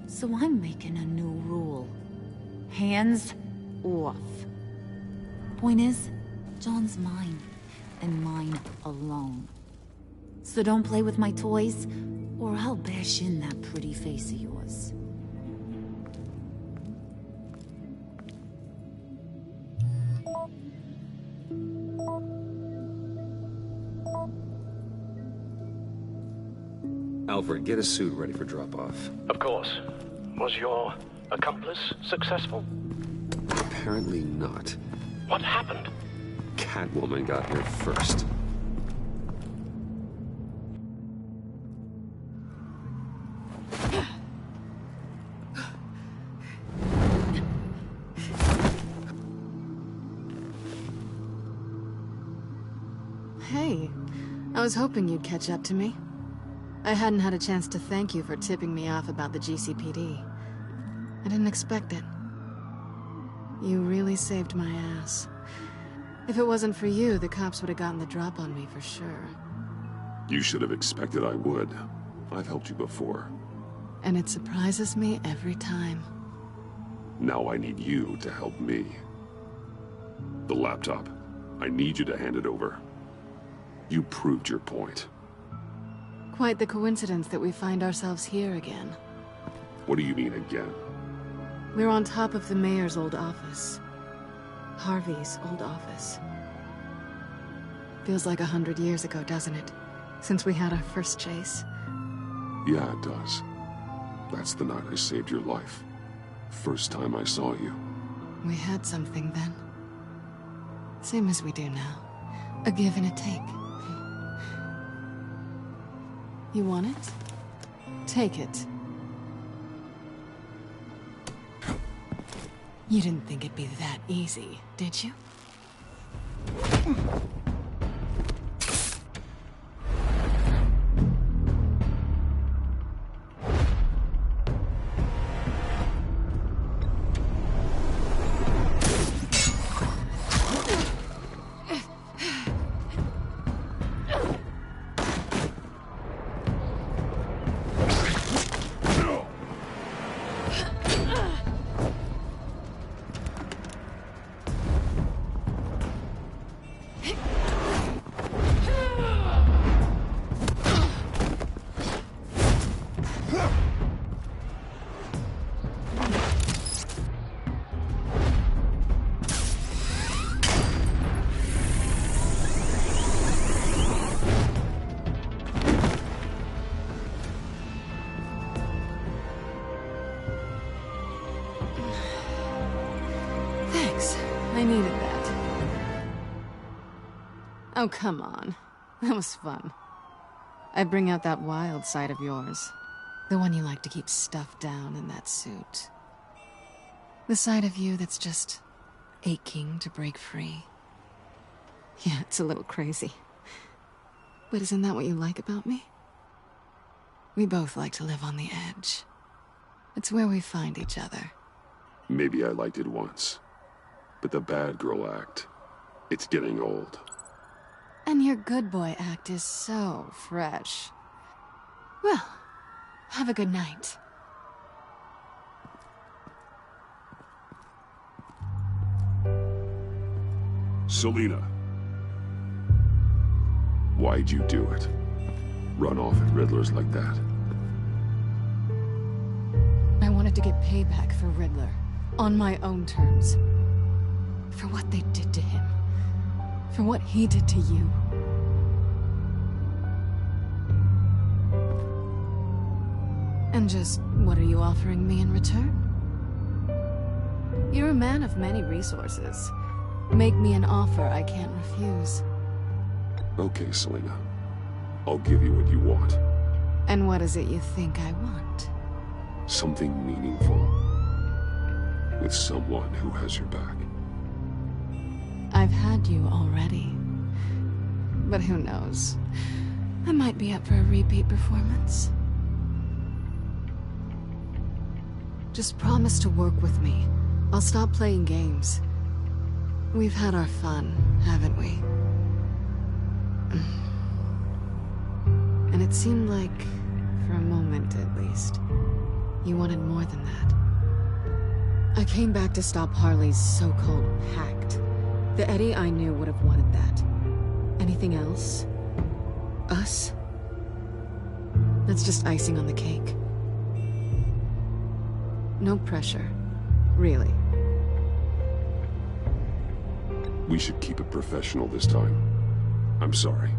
So I'm making a new rule. Hands off. Point is, John's mine, and mine alone. So don't play with my toys, or I'll bash in that pretty face of yours. Alfred, get a suit ready for drop-off. Of course. Was your accomplice successful? Apparently not. What happened? Catwoman got here first. Hey, I was hoping you'd catch up to me. I hadn't had a chance to thank you for tipping me off about the GCPD. I didn't expect it. You really saved my ass. If it wasn't for you, the cops would have gotten the drop on me for sure. You should have expected I would. I've helped you before. And it surprises me every time. Now I need you to help me. The laptop. I need you to hand it over. You proved your point. Quite the coincidence that we find ourselves here again. What do you mean again? We're on top of the mayor's old office. Harvey's old office. Feels like 100 years ago, doesn't it? Since we had our first chase. Yeah, it does. That's the night I saved your life. First time I saw you. We had something then. Same as we do now. A give and a take. You want it? Take it. You didn't think it'd be that easy, did you? I needed that. Oh, come on. That was fun. I bring out that wild side of yours. The one you like to keep stuffed down in that suit. The side of you that's just aching to break free. Yeah, it's a little crazy. But isn't that what you like about me? We both like to live on the edge. It's where we find each other. Maybe I liked it once. But the bad girl act, it's getting old. And your good boy act is so fresh. Well, have a good night. Selina. Why'd you do it? Run off at Riddlers like that? I wanted to get payback for Riddler. On my own terms. For what they did to him. For what he did to you. And just what are you offering me in return? You're a man of many resources. Make me an offer I can't refuse. Okay, Selina. I'll give you what you want. And what is it you think I want? Something meaningful. With someone who has your back. I've had you already. But who knows? I might be up for a repeat performance. Just promise to work with me. I'll stop playing games. We've had our fun, haven't we? And it seemed like, for a moment at least, you wanted more than that. I came back to stop Harley's so-called pact. The Eddie I knew would have wanted that. Anything else? Us? That's just icing on the cake. No pressure. Really. We should keep it professional this time. I'm sorry.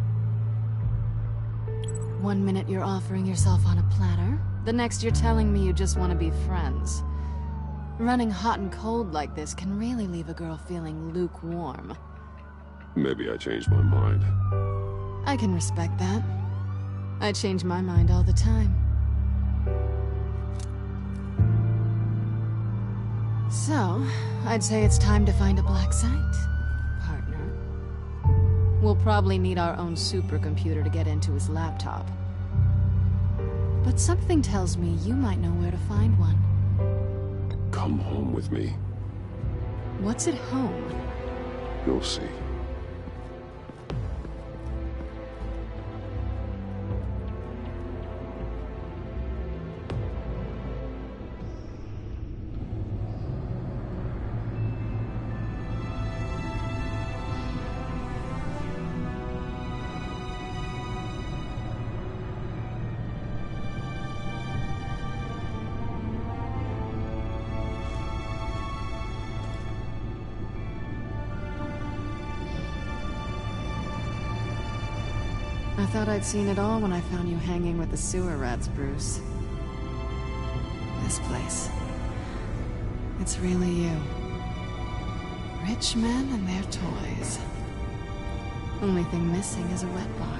One minute you're offering yourself on a platter, the next you're telling me you just want to be friends. Running hot and cold like this can really leave a girl feeling lukewarm. Maybe I changed my mind. I can respect that. I change my mind all the time. So, I'd say it's time to find a black site, partner. We'll probably need our own supercomputer to get into his laptop. But something tells me you might know where to find one. Come home with me. What's at home? You'll see. I thought I'd seen it all when I found you hanging with the sewer rats, Bruce. This place. It's really you. Rich men and their toys. Only thing missing is a wet bar.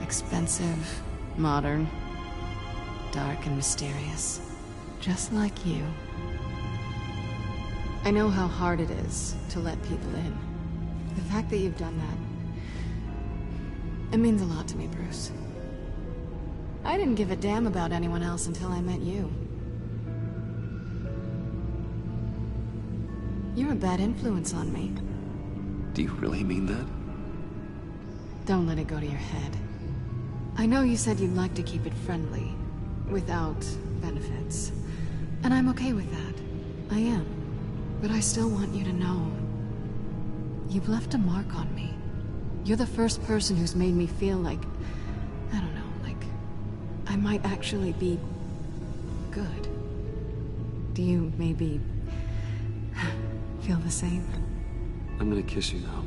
Expensive, modern, dark and mysterious. Just like you. I know how hard it is to let people in. The fact that you've done that, it means a lot to me, Bruce. I didn't give a damn about anyone else until I met you. You're a bad influence on me. Do you really mean that? Don't let it go to your head. I know you said you'd like to keep it friendly, without benefits. And I'm okay with that. I am. But I still want you to know. You've left a mark on me. You're the first person who's made me feel like, I don't know, like I might actually be good. Do you maybe feel the same? I'm gonna kiss you now.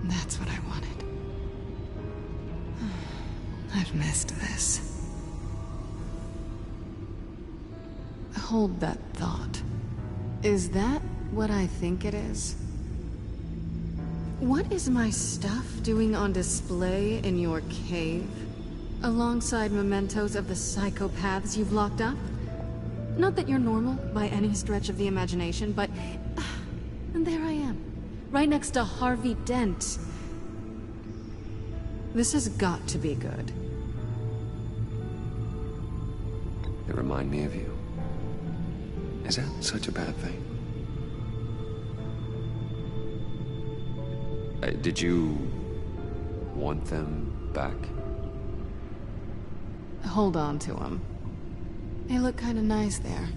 That's what I wanted. I've missed this. Hold that thought. Is that what I think it is? What is my stuff doing on display in your cave? Alongside mementos of the psychopaths you've locked up? Not that you're normal by any stretch of the imagination, but... and there I am. Right next to Harvey Dent. This has got to be good. They remind me of you. Is that such a bad thing? Did you want them back? Hold on to them. They look kind of nice there.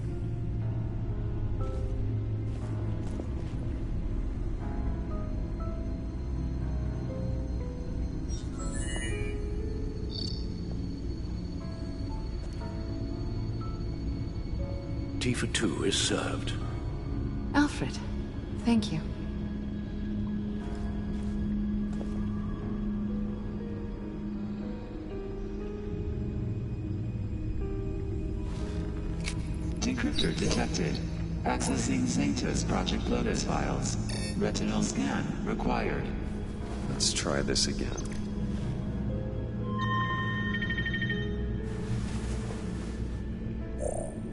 Tea for two is served. Alfred, thank you. Decryptor detected. Accessing Zeta's Project Lotus files. Retinal scan required. Let's try this again.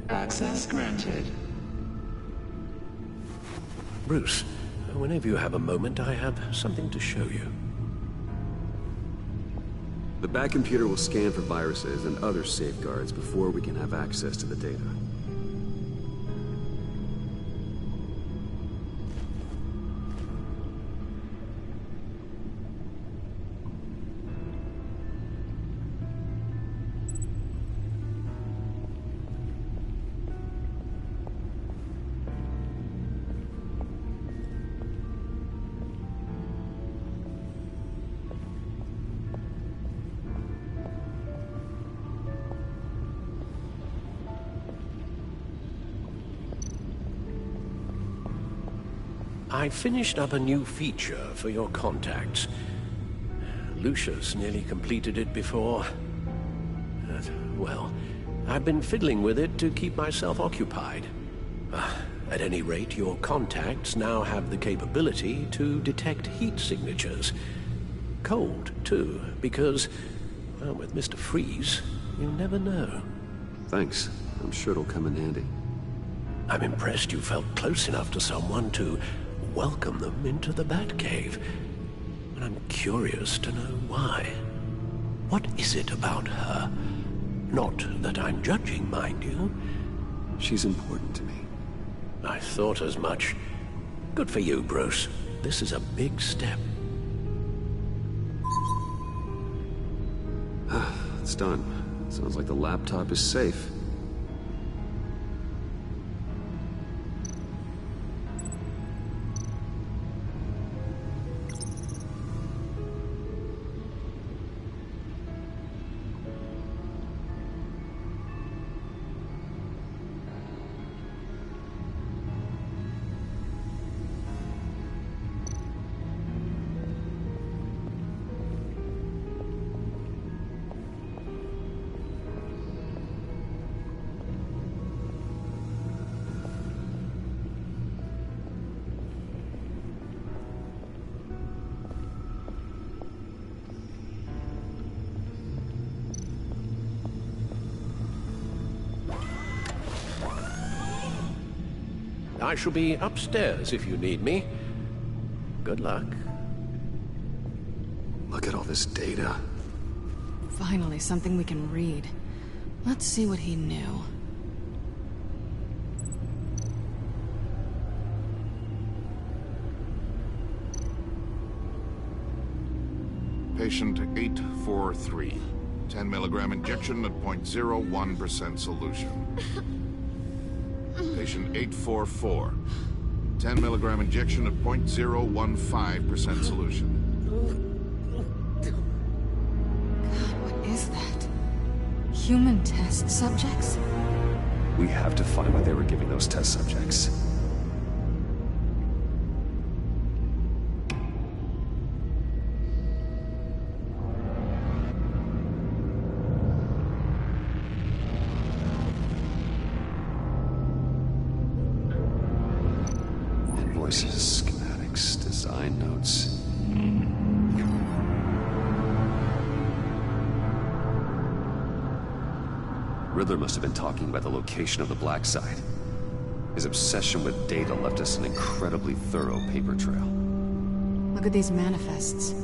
Access granted. Bruce, whenever you have a moment, I have something to show you. The back computer will scan for viruses and other safeguards before we can have access to the data. I finished up a new feature for your contacts. Lucius nearly completed it before. Well, I've been fiddling with it to keep myself occupied. At any rate, your contacts now have the capability to detect heat signatures. Cold, too, because, well, with Mr. Freeze, you never know. Thanks. I'm sure it'll come in handy. I'm impressed you felt close enough to someone to welcome them into the Batcave. And I'm curious to know why. What is it about her? Not that I'm judging, mind you. She's important to me. I thought as much. Good for you, Bruce. This is a big step. It's done. Sounds like the laptop is safe. I shall be upstairs if you need me. Good luck. Look at all this data. Finally, something we can read. Let's see what he knew. Patient 843. 10 milligram injection at 0.01% solution. Patient 844. 10 milligram injection at 0.015% solution. God, what is that? Human test subjects? We have to find what they were giving those test subjects. Invoices, schematics, design notes. Riddler must have been talking about the location of the black site. His obsession with data left us an incredibly thorough paper trail. Look at these manifests.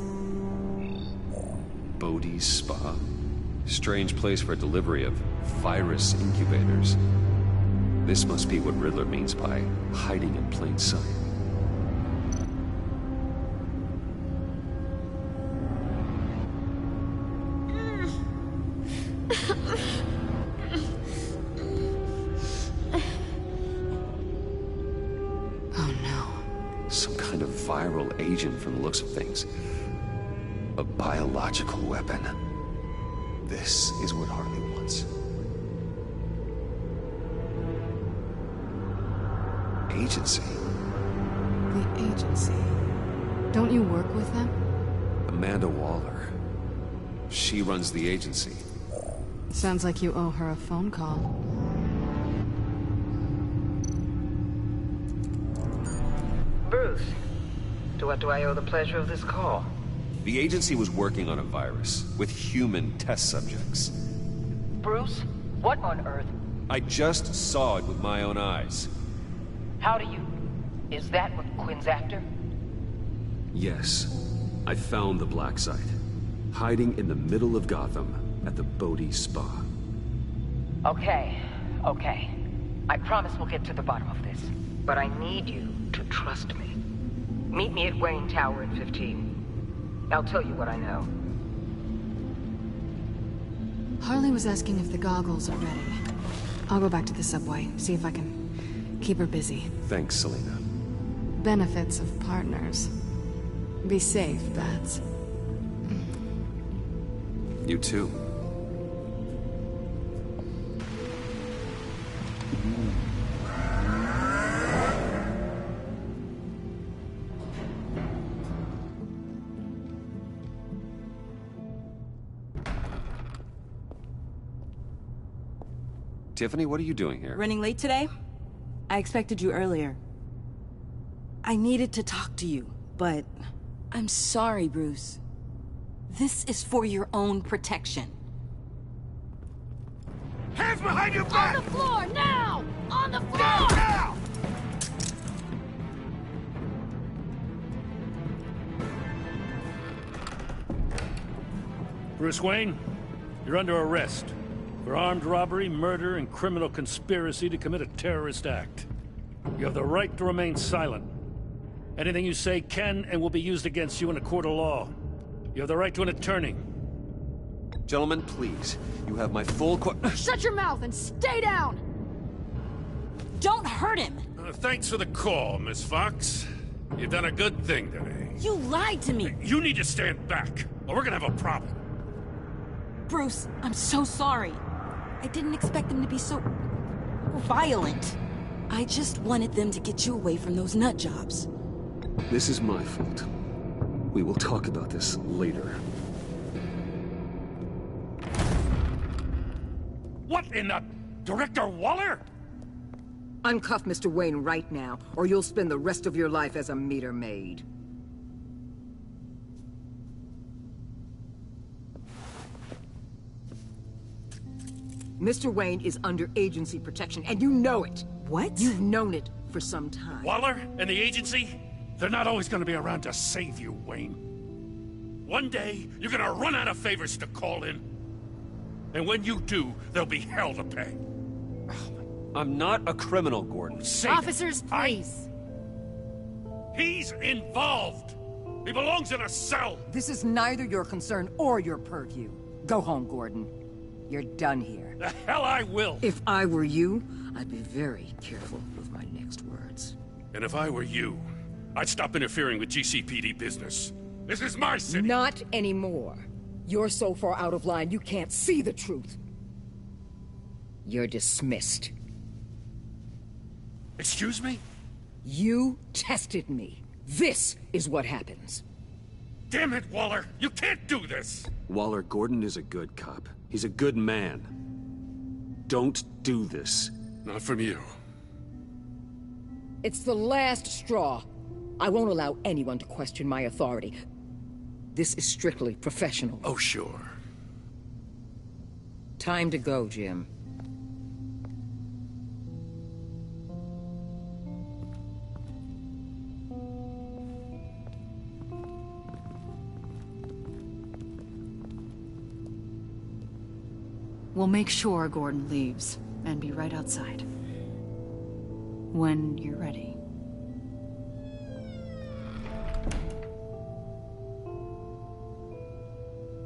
Bodhi's Spa? Strange place for a delivery of virus incubators. This must be what Riddler means by hiding in plain sight. Viral agent from the looks of things. A biological weapon. This is what Harley wants. Agency. The agency. Don't you work with them? Amanda Waller. She runs the agency. Sounds like you owe her a phone call. Bruce. To what do I owe the pleasure of this call? The agency was working on a virus with human test subjects. Bruce? What on earth? I just saw it with my own eyes. How do you... Is that what Quinn's after? Yes. I found the black site. Hiding in the middle of Gotham at the Bodhi Spa. Okay. I promise we'll get to the bottom of this. But I need you to trust me. Meet me at Wayne Tower at 15. I'll tell you what I know. Harley was asking if the goggles are ready. I'll go back to the subway, see if I can keep her busy. Thanks, Selena. Benefits of partners. Be safe, Bats. You too. Tiffany, what are you doing here? Running late today? I expected you earlier. I needed to talk to you, but... I'm sorry, Bruce. This is for your own protection. Hands behind your back! On the floor, now! On the floor! Down, now! Bruce Wayne, you're under arrest for armed robbery, murder, and criminal conspiracy to commit a terrorist act. You have the right to remain silent. Anything you say can and will be used against you in a court of law. You have the right to an attorney. Gentlemen, please. You have my full Shut your mouth and stay down! Don't hurt him! Thanks for the call, Miss Fox. You've done a good thing today. You lied to me! You need to stand back, or we're gonna have a problem. Bruce, I'm so sorry. I didn't expect them to be so... violent. I just wanted them to get you away from those nut jobs. This is my fault. We will talk about this later. What in the... Director Waller? Uncuff Mr. Wayne right now, or you'll spend the rest of your life as a meter maid. Mr. Wayne is under agency protection, and you know it. What? You've known it for some time. Waller and the agency? They're not always gonna be around to save you, Wayne. One day, you're gonna run out of favors to call in. And when you do, there'll be hell to pay. I'm not a criminal, Gordon. Officers, please. He's involved. He belongs in a cell. This is neither your concern or your purview. Go home, Gordon. You're done here. The hell I will. If I were you, I'd be very careful with my next words. And if I were you, I'd stop interfering with GCPD business. This is my city. Not anymore. You're so far out of line, you can't see the truth. You're dismissed. Excuse me? You tested me. This is what happens. Damn it, Waller! You can't do this! Waller, Gordon is a good cop. He's a good man. Don't do this. Not from you. It's the last straw. I won't allow anyone to question my authority. This is strictly professional. Oh, sure. Time to go, Jim. We'll make sure Gordon leaves, and be right outside. When you're ready.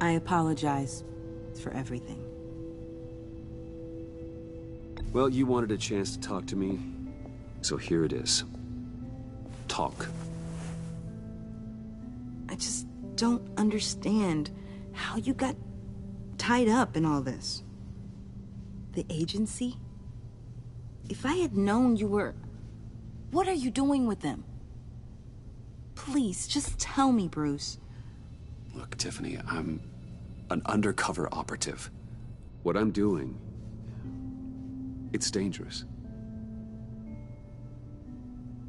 I apologize for everything. Well, you wanted a chance to talk to me, so here it is. Talk. I just don't understand how you got tied up in all this. The agency? If I had known you were... What are you doing with them? Please, just tell me, Bruce. Look, Tiffany, I'm an undercover operative. What I'm doing, it's dangerous.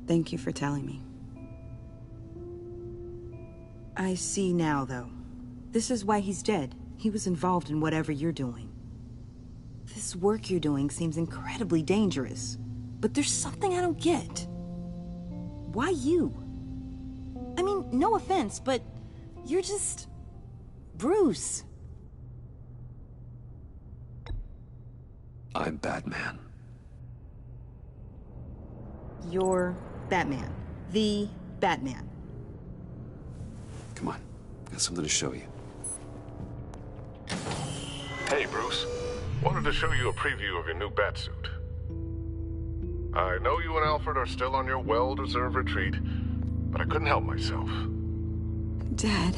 Thank you for telling me. I see now, though. This is why he's dead. He was involved in whatever you're doing. This work you're doing seems incredibly dangerous. But there's something I don't get. Why you? I mean, no offense, but you're just... Bruce. I'm Batman. You're Batman. The Batman. Come on, got something to show you. Hey, Bruce. Wanted to show you a preview of your new Batsuit. I know you and Alfred are still on your well-deserved retreat, but I couldn't help myself. Dad.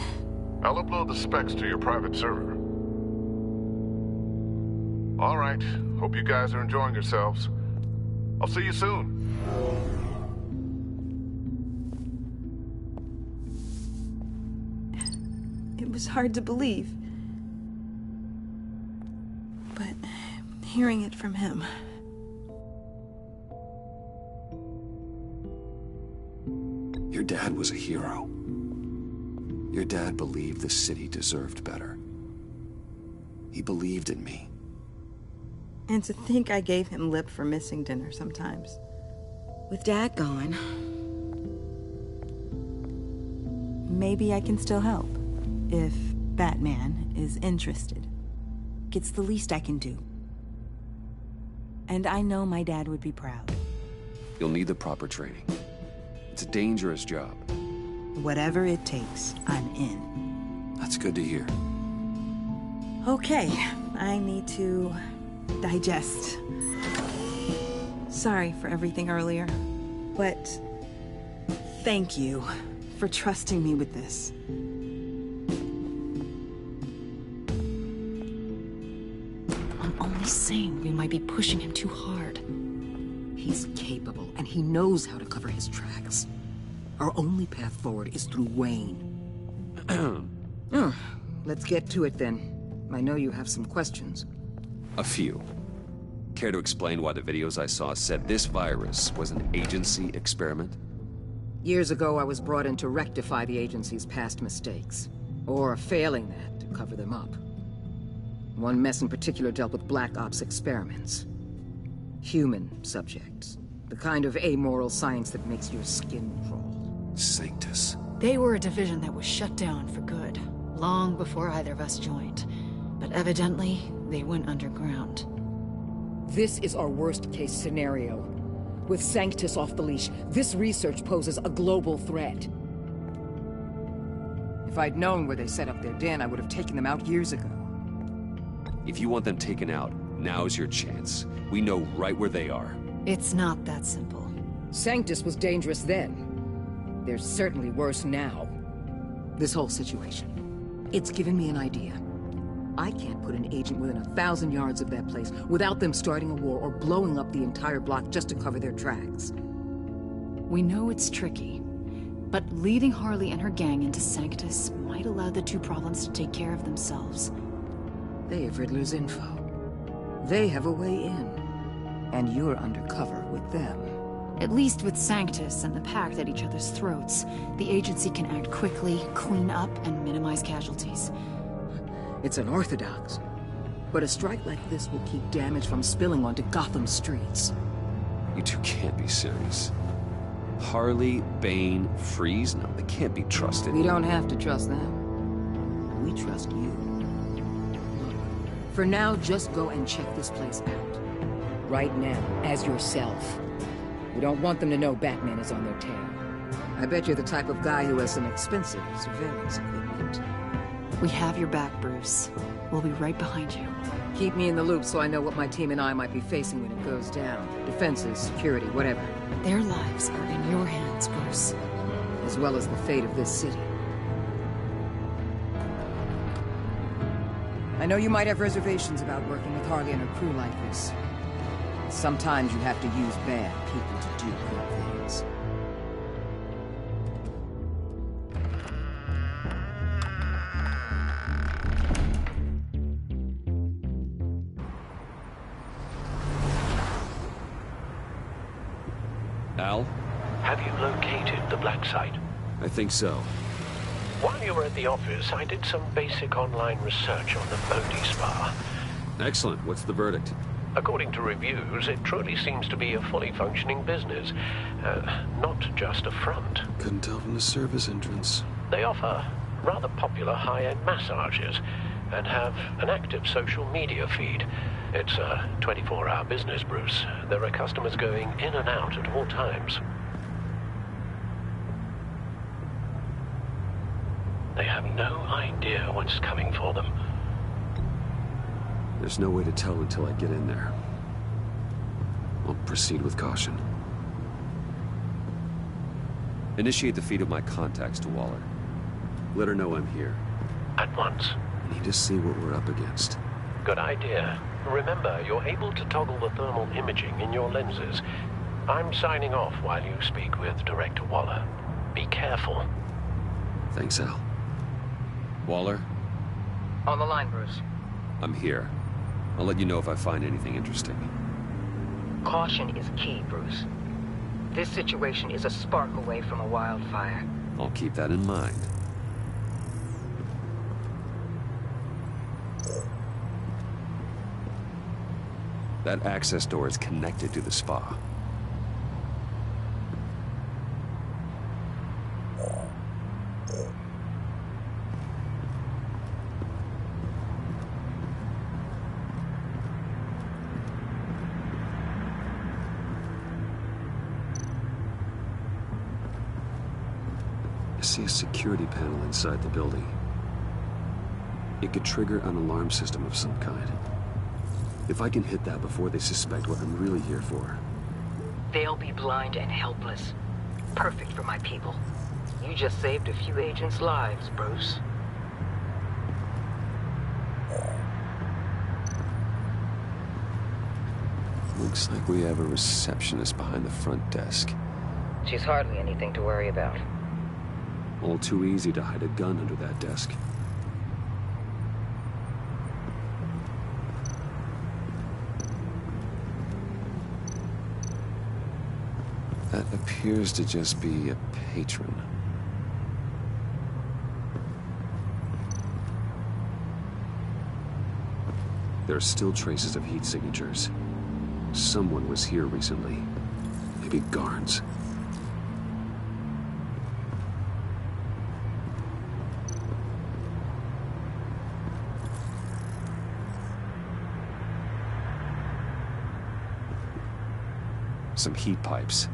I'll upload the specs to your private server. All right. Hope you guys are enjoying yourselves. I'll see you soon. It was hard to believe. But hearing it from him. Your dad was a hero. Your dad believed the city deserved better. He believed in me. And to think I gave him lip for missing dinner sometimes. With Dad gone, maybe I can still help. If Batman is interested. It's the least I can do. And I know my dad would be proud. You'll need the proper training. It's a dangerous job. Whatever it takes, I'm in. That's good to hear. Okay, I need to digest. Sorry for everything earlier, but thank you for trusting me with this. I'm only saying we might be pushing him too hard. He's capable, and he knows how to cover his tracks. Our only path forward is through Wayne. Let's get to it then. I know you have some questions. A few. Care to explain why the videos I saw said this virus was an agency experiment? Years ago, I was brought in to rectify the agency's past mistakes. Or failing that, to cover them up. One mess in particular dealt with Black Ops experiments. Human subjects. The kind of amoral science that makes your skin crawl. Sanctus. They were a division that was shut down for good, long before either of us joined. But evidently, they went underground. This is our worst-case scenario. With Sanctus off the leash, this research poses a global threat. If I'd known where they set up their den, I would have taken them out years ago. If you want them taken out, now's your chance. We know right where they are. It's not that simple. Sanctus was dangerous then. They're certainly worse now. This whole situation, it's given me an idea. I can't put an agent within 1,000 yards of that place without them starting a war or blowing up the entire block just to cover their tracks. We know it's tricky, but leading Harley and her gang into Sanctus might allow the two problems to take care of themselves. They have Riddler's info. They have a way in. And you're undercover with them. At least with Sanctus and the Pact at each other's throats, the agency can act quickly, clean up, and minimize casualties. It's unorthodox. But a strike like this will keep damage from spilling onto Gotham streets. You two can't be serious. Harley, Bane, Freeze? No, they can't be trusted. We don't have to trust them. We trust you. Look, for now, just go and check this place out. Right now, as yourself. We don't want them to know Batman is on their tail. I bet you're the type of guy who has some expensive surveillance equipment. We have your back, Bruce. We'll be right behind you. Keep me in the loop so I know what my team and I might be facing when it goes down. Defenses, security, whatever. Their lives are in your hands, Bruce. As well as the fate of this city. I know you might have reservations about working with Harley and her crew like this. Sometimes you have to use bad people to do good things. Al? Have you located the black site? I think so. While you were at the office, I did some basic online research on the Bodhi Spa. Excellent. What's the verdict? According to reviews, it truly seems to be a fully functioning business. Not just a front. Couldn't tell from the service entrance. They offer rather popular high-end massages and have an active social media feed. It's a 24-hour business, Bruce. There are customers going in and out at all times. They have no idea what's coming for them. There's no way to tell until I get in there. I'll proceed with caution. Initiate the feed of my contacts to Waller. Let her know I'm here. At once. I need to see what we're up against. Good idea. Remember, you're able to toggle the thermal imaging in your lenses. I'm signing off while you speak with Director Waller. Be careful. Thanks, Al. Waller? On the line, Bruce. I'm here. I'll let you know if I find anything interesting. Caution is key, Bruce. This situation is a spark away from a wildfire. I'll keep that in mind. That access door is connected to the spa. I see a security panel inside the building. It could trigger an alarm system of some kind. If I can hit that before they suspect what I'm really here for. They'll be blind and helpless. Perfect for my people. You just saved a few agents' lives, Bruce. Looks like we have a receptionist behind the front desk. She's hardly anything to worry about. All too easy to hide a gun under that desk. That appears to just be a patron. There are still traces of heat signatures. Someone was here recently. Maybe guards. Some heat pipes.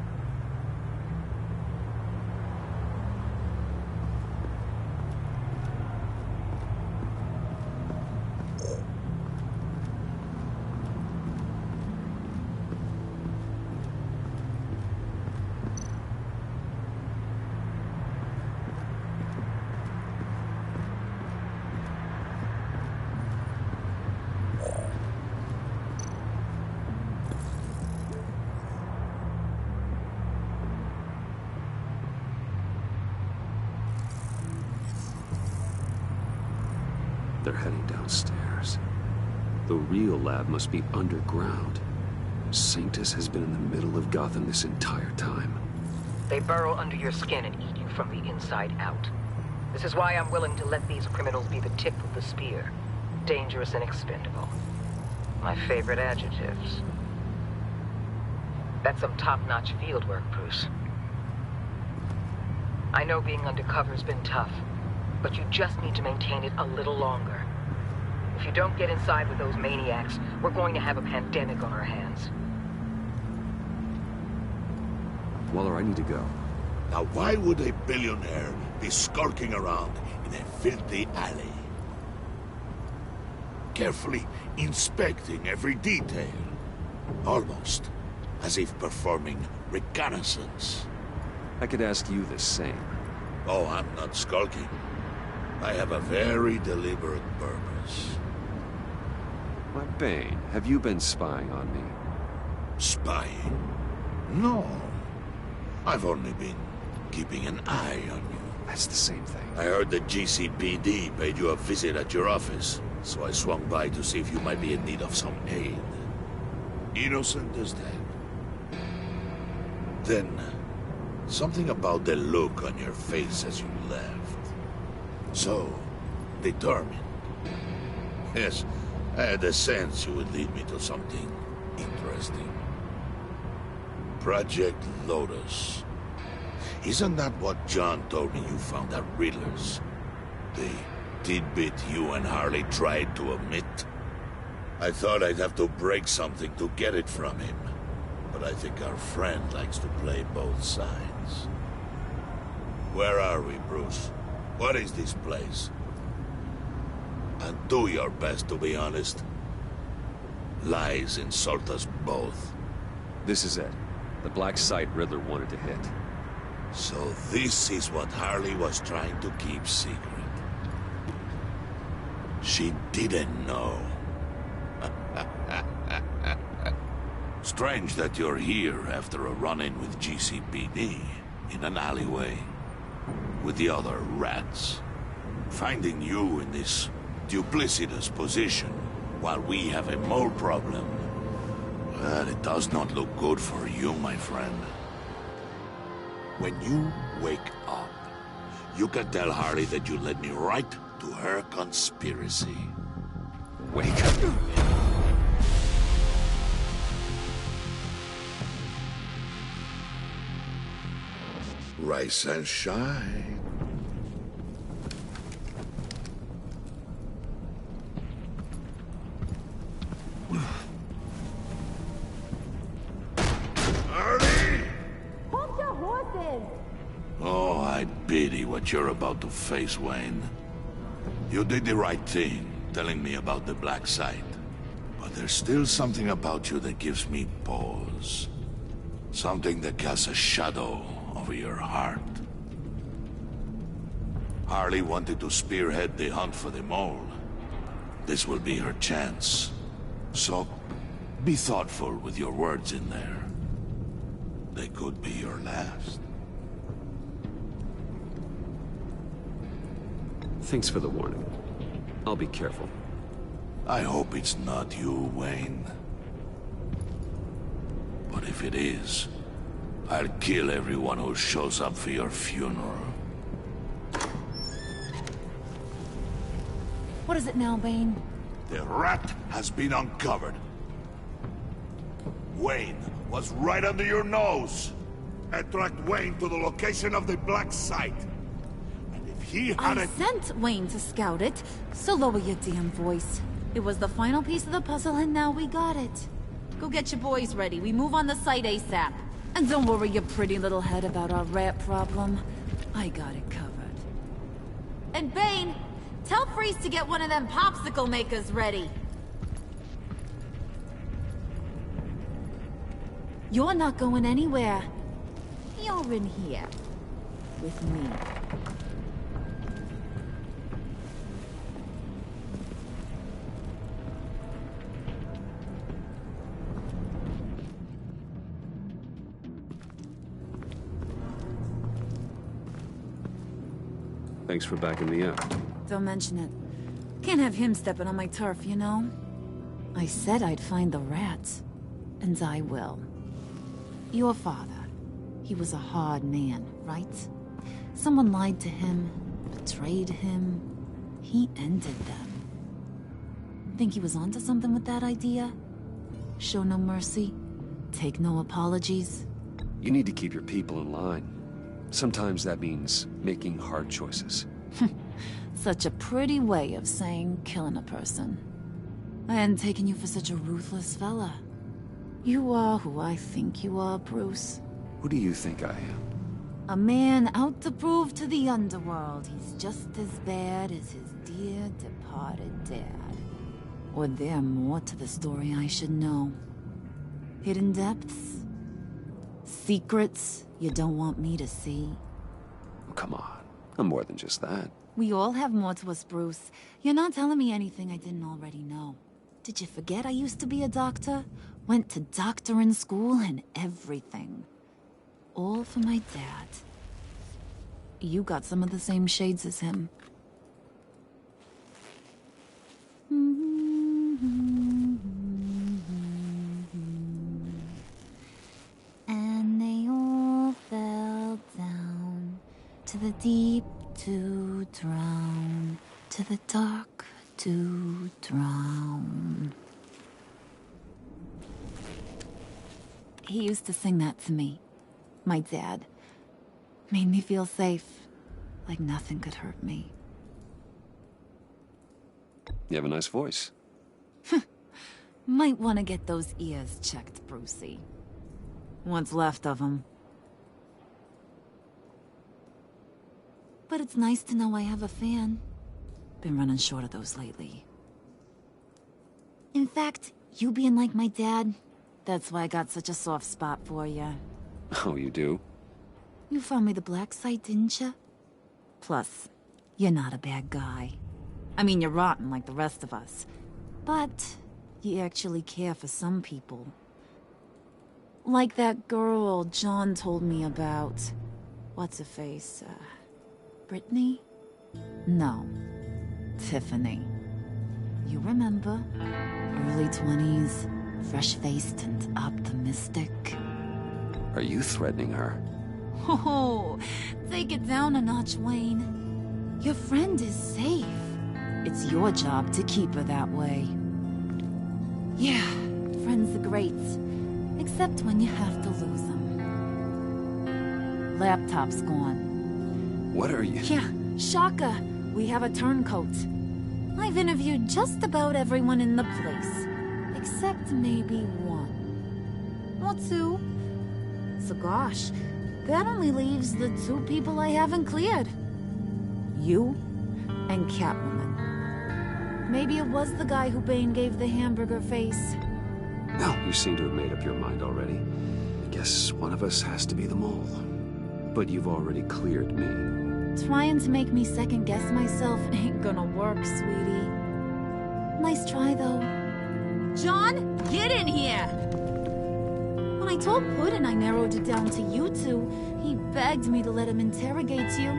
They're heading downstairs. The real lab must be underground. Sanctus has been in the middle of Gotham this entire time. They burrow under your skin and eat you from the inside out. This is why I'm willing to let these criminals be the tip of the spear. Dangerous and expendable. My favorite adjectives. That's some top-notch field work, Bruce. I know being undercover's been tough, but you just need to maintain it a little longer. If you don't get inside with those maniacs, we're going to have a pandemic on our hands. Waller, I need to go. Now why would a billionaire be skulking around in a filthy alley? Carefully inspecting every detail. Almost as if performing reconnaissance. I could ask you the same. Oh, I'm not skulking. I have a very deliberate purpose. My Bane, have you been spying on me? Spying? No. I've only been keeping an eye on you. That's the same thing. I heard the GCPD paid you a visit at your office, so I swung by to see if you might be in need of some aid. Innocent as that. Then, something about the look on your face as you left. So, determined. Yes, I had a sense you would lead me to something interesting. Project Lotus. Isn't that what John told me you found at Riddler's? The tidbit you and Harley tried to omit? I thought I'd have to break something to get it from him. But I think our friend likes to play both sides. Where are we, Bruce? What is this place? And do your best to be honest. Lies insult us both. This is it. The black site Riddler wanted to hit. So this is what Harley was trying to keep secret. She didn't know. Strange that you're here after a run-in with GCPD in an alleyway with the other rats. Finding you in this duplicitous position while we have a mole problem. Well, it does not look good for you, my friend. When you wake up, you can tell Harley that you led me right to her conspiracy. Wake up. Rise and shine. Harley! Hold your horses! Oh, I pity what you're about to face, Wayne. You did the right thing, telling me about the black site. But there's still something about you that gives me pause. Something that casts a shadow over your heart. Harley wanted to spearhead the hunt for the mole. This will be her chance. So, be thoughtful with your words in there. They could be your last. Thanks for the warning. I'll be careful. I hope it's not you, Wayne. But if it is, I'll kill everyone who shows up for your funeral. What is it now, Bane? The rat has been uncovered. Wayne was right under your nose. I tracked Wayne to the location of the black site. And if he had I sent Wayne to scout it, so lower your damn voice. It was the final piece of the puzzle and now we got it. Go get your boys ready. We move on the site ASAP. And don't worry your pretty little head about our rat problem. I got it covered. And Bane, tell Freeze to get one of them popsicle makers ready. You're not going anywhere. You're in here. With me. Thanks for backing me up. Don't mention it. Can't have him stepping on my turf, you know? I said I'd find the rats. And I will. Your father. He was a hard man, right? Someone lied to him, betrayed him. He ended them. Think he was onto something with that idea? Show no mercy? Take no apologies? You need to keep your people in line. Sometimes that means making hard choices. Such a pretty way of saying killing a person. I hadn't taken you for such a ruthless fella. You are who I think you are, Bruce. Who do you think I am? A man out to prove to the underworld he's just as bad as his dear departed dad. Or there more to the story I should know. Hidden depths? Secrets you don't want me to see? Oh, come on. I'm more than just that. We all have more to us, Bruce. You're not telling me anything I didn't already know. Did you forget I used to be a doctor? Went to doctoring school and everything. All for my dad. You got some of the same shades as him. And they all fell down to the deep to drown, to the dark to drown. He used to sing that to me. My dad. Made me feel safe. Like nothing could hurt me. You have a nice voice. Might want to get those ears checked, Brucey. What's left of them. But it's nice to know I have a fan. Been running short of those lately. In fact, you being like my dad, that's why I got such a soft spot for you. Oh, you do? You found me the black site, didn't you? Plus, you're not a bad guy. I mean, you're rotten like the rest of us. But you actually care for some people. Like that girl John told me about. What's her face? Brittany? No. Tiffany. You remember? Early 20s, fresh-faced and optimistic. Are you threatening her? Oh, take it down a notch, Wayne. Your friend is safe. It's your job to keep her that way. Yeah, friends are great. Except when you have to lose them. Laptop's gone. What are you? Yeah, shocker. We have a turncoat. I've interviewed just about everyone in the place. Except maybe one. Or two. So gosh, that only leaves the two people I haven't cleared. You and Catwoman. Maybe it was the guy who Bane gave the hamburger face. Well, you seem to have made up your mind already. Guess one of us has to be the mole. But you've already cleared me. Trying to make me second-guess myself ain't gonna work, sweetie. Nice try, though. John, get in here! When I told Puddin' I narrowed it down to you two, he begged me to let him interrogate you.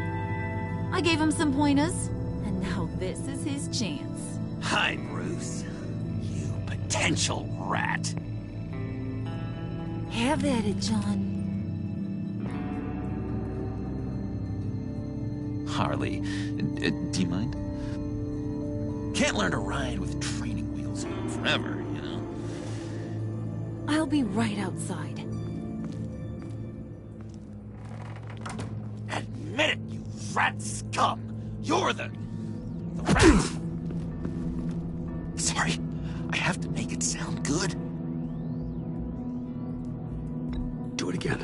I gave him some pointers, and now this is his chance. Hi, Bruce. You potential rat. Have at it, John. Harley, do you mind? Can't learn to ride with training wheels on forever, you know? I'll be right outside. Admit it, you rat scum! You're the rat! Sorry, I have to make it sound good. Do it again.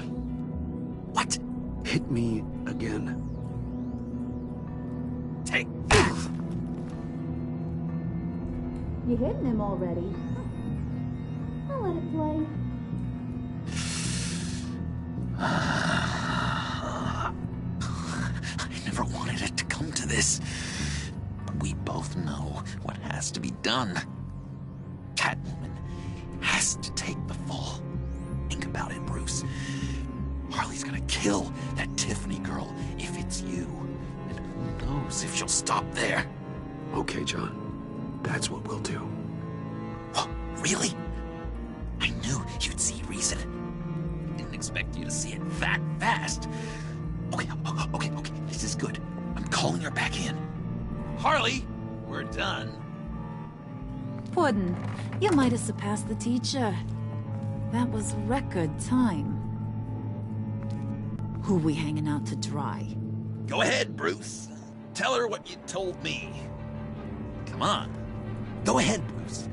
What? Hit me again. Take that! You hitting him already? I'll let it play. I never wanted it to come to this. But we both know what has to be done. Catwoman has to take the fall. Think about it, Bruce. Harley's gonna kill that Tiffany girl if it's you. And who knows if she'll stop there. Okay, John. That's what we'll do. Oh, really? I knew you'd see reason. Didn't expect you to see it that fast. Okay. This is good. I'm calling her back in. Harley, we're done. Puddin', you might have surpassed the teacher. That was record time. Who we hanging out to dry? Go ahead, Bruce. Tell her what you told me. Come on. Go ahead, Bruce.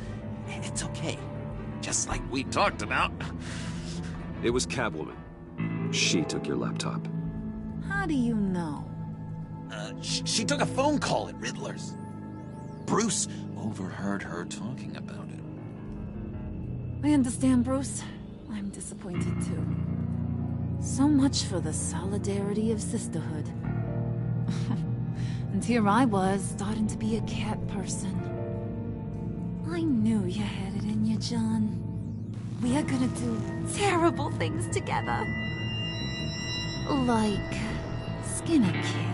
It's okay. Just like we talked about. It was Catwoman. She took your laptop. How do you know? She took a phone call at Riddler's. Bruce overheard her talking about it. I understand, Bruce. I'm disappointed, too. So much for the solidarity of sisterhood. And here I was, starting to be a cat person. I knew you had it in you, John. We are gonna do terrible things together. Like skin a cat.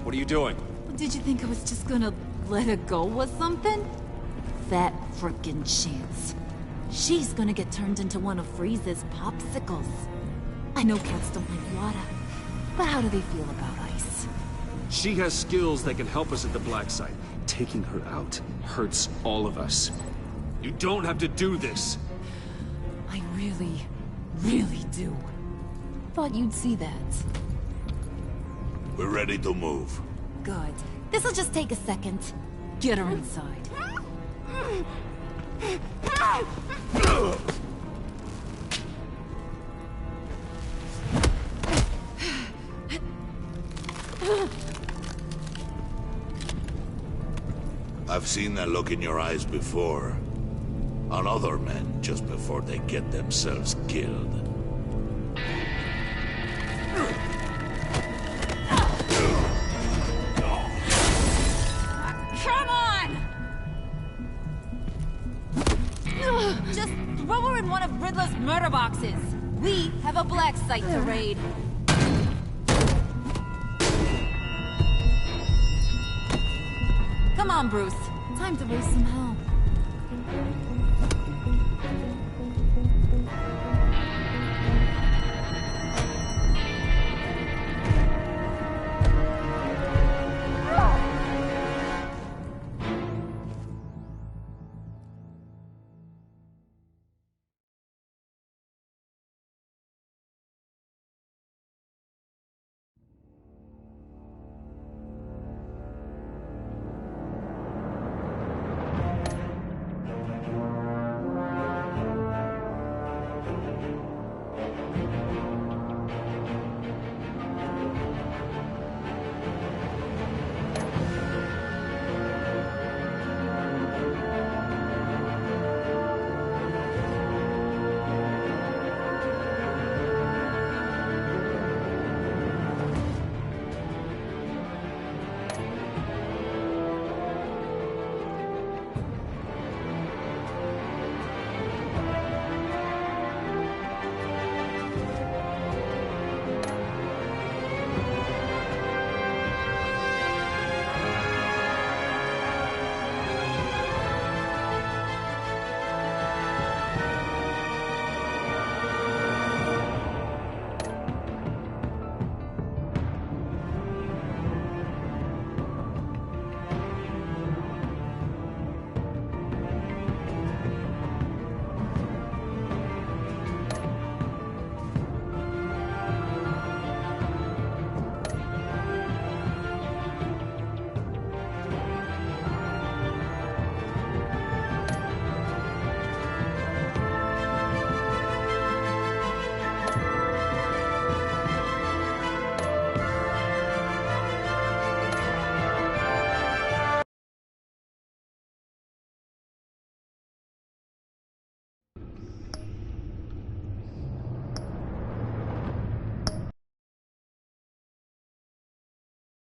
What are you doing? Did you think I was just gonna let her go or something? That frickin' chance. She's gonna get turned into one of Freeze's popsicles. I know cats don't like water, but how do they feel about ice? She has skills that can help us at the Black Site. Taking her out hurts all of us. You don't have to do this. I really, really do. Thought you'd see that. We're ready to move. Good. This'll just take a second. Get her inside. I've seen that look in your eyes before. On other men just before they get themselves killed. one of Riddler's murder boxes. We have a black site to raid. Come on, Bruce. Time to raise some hell.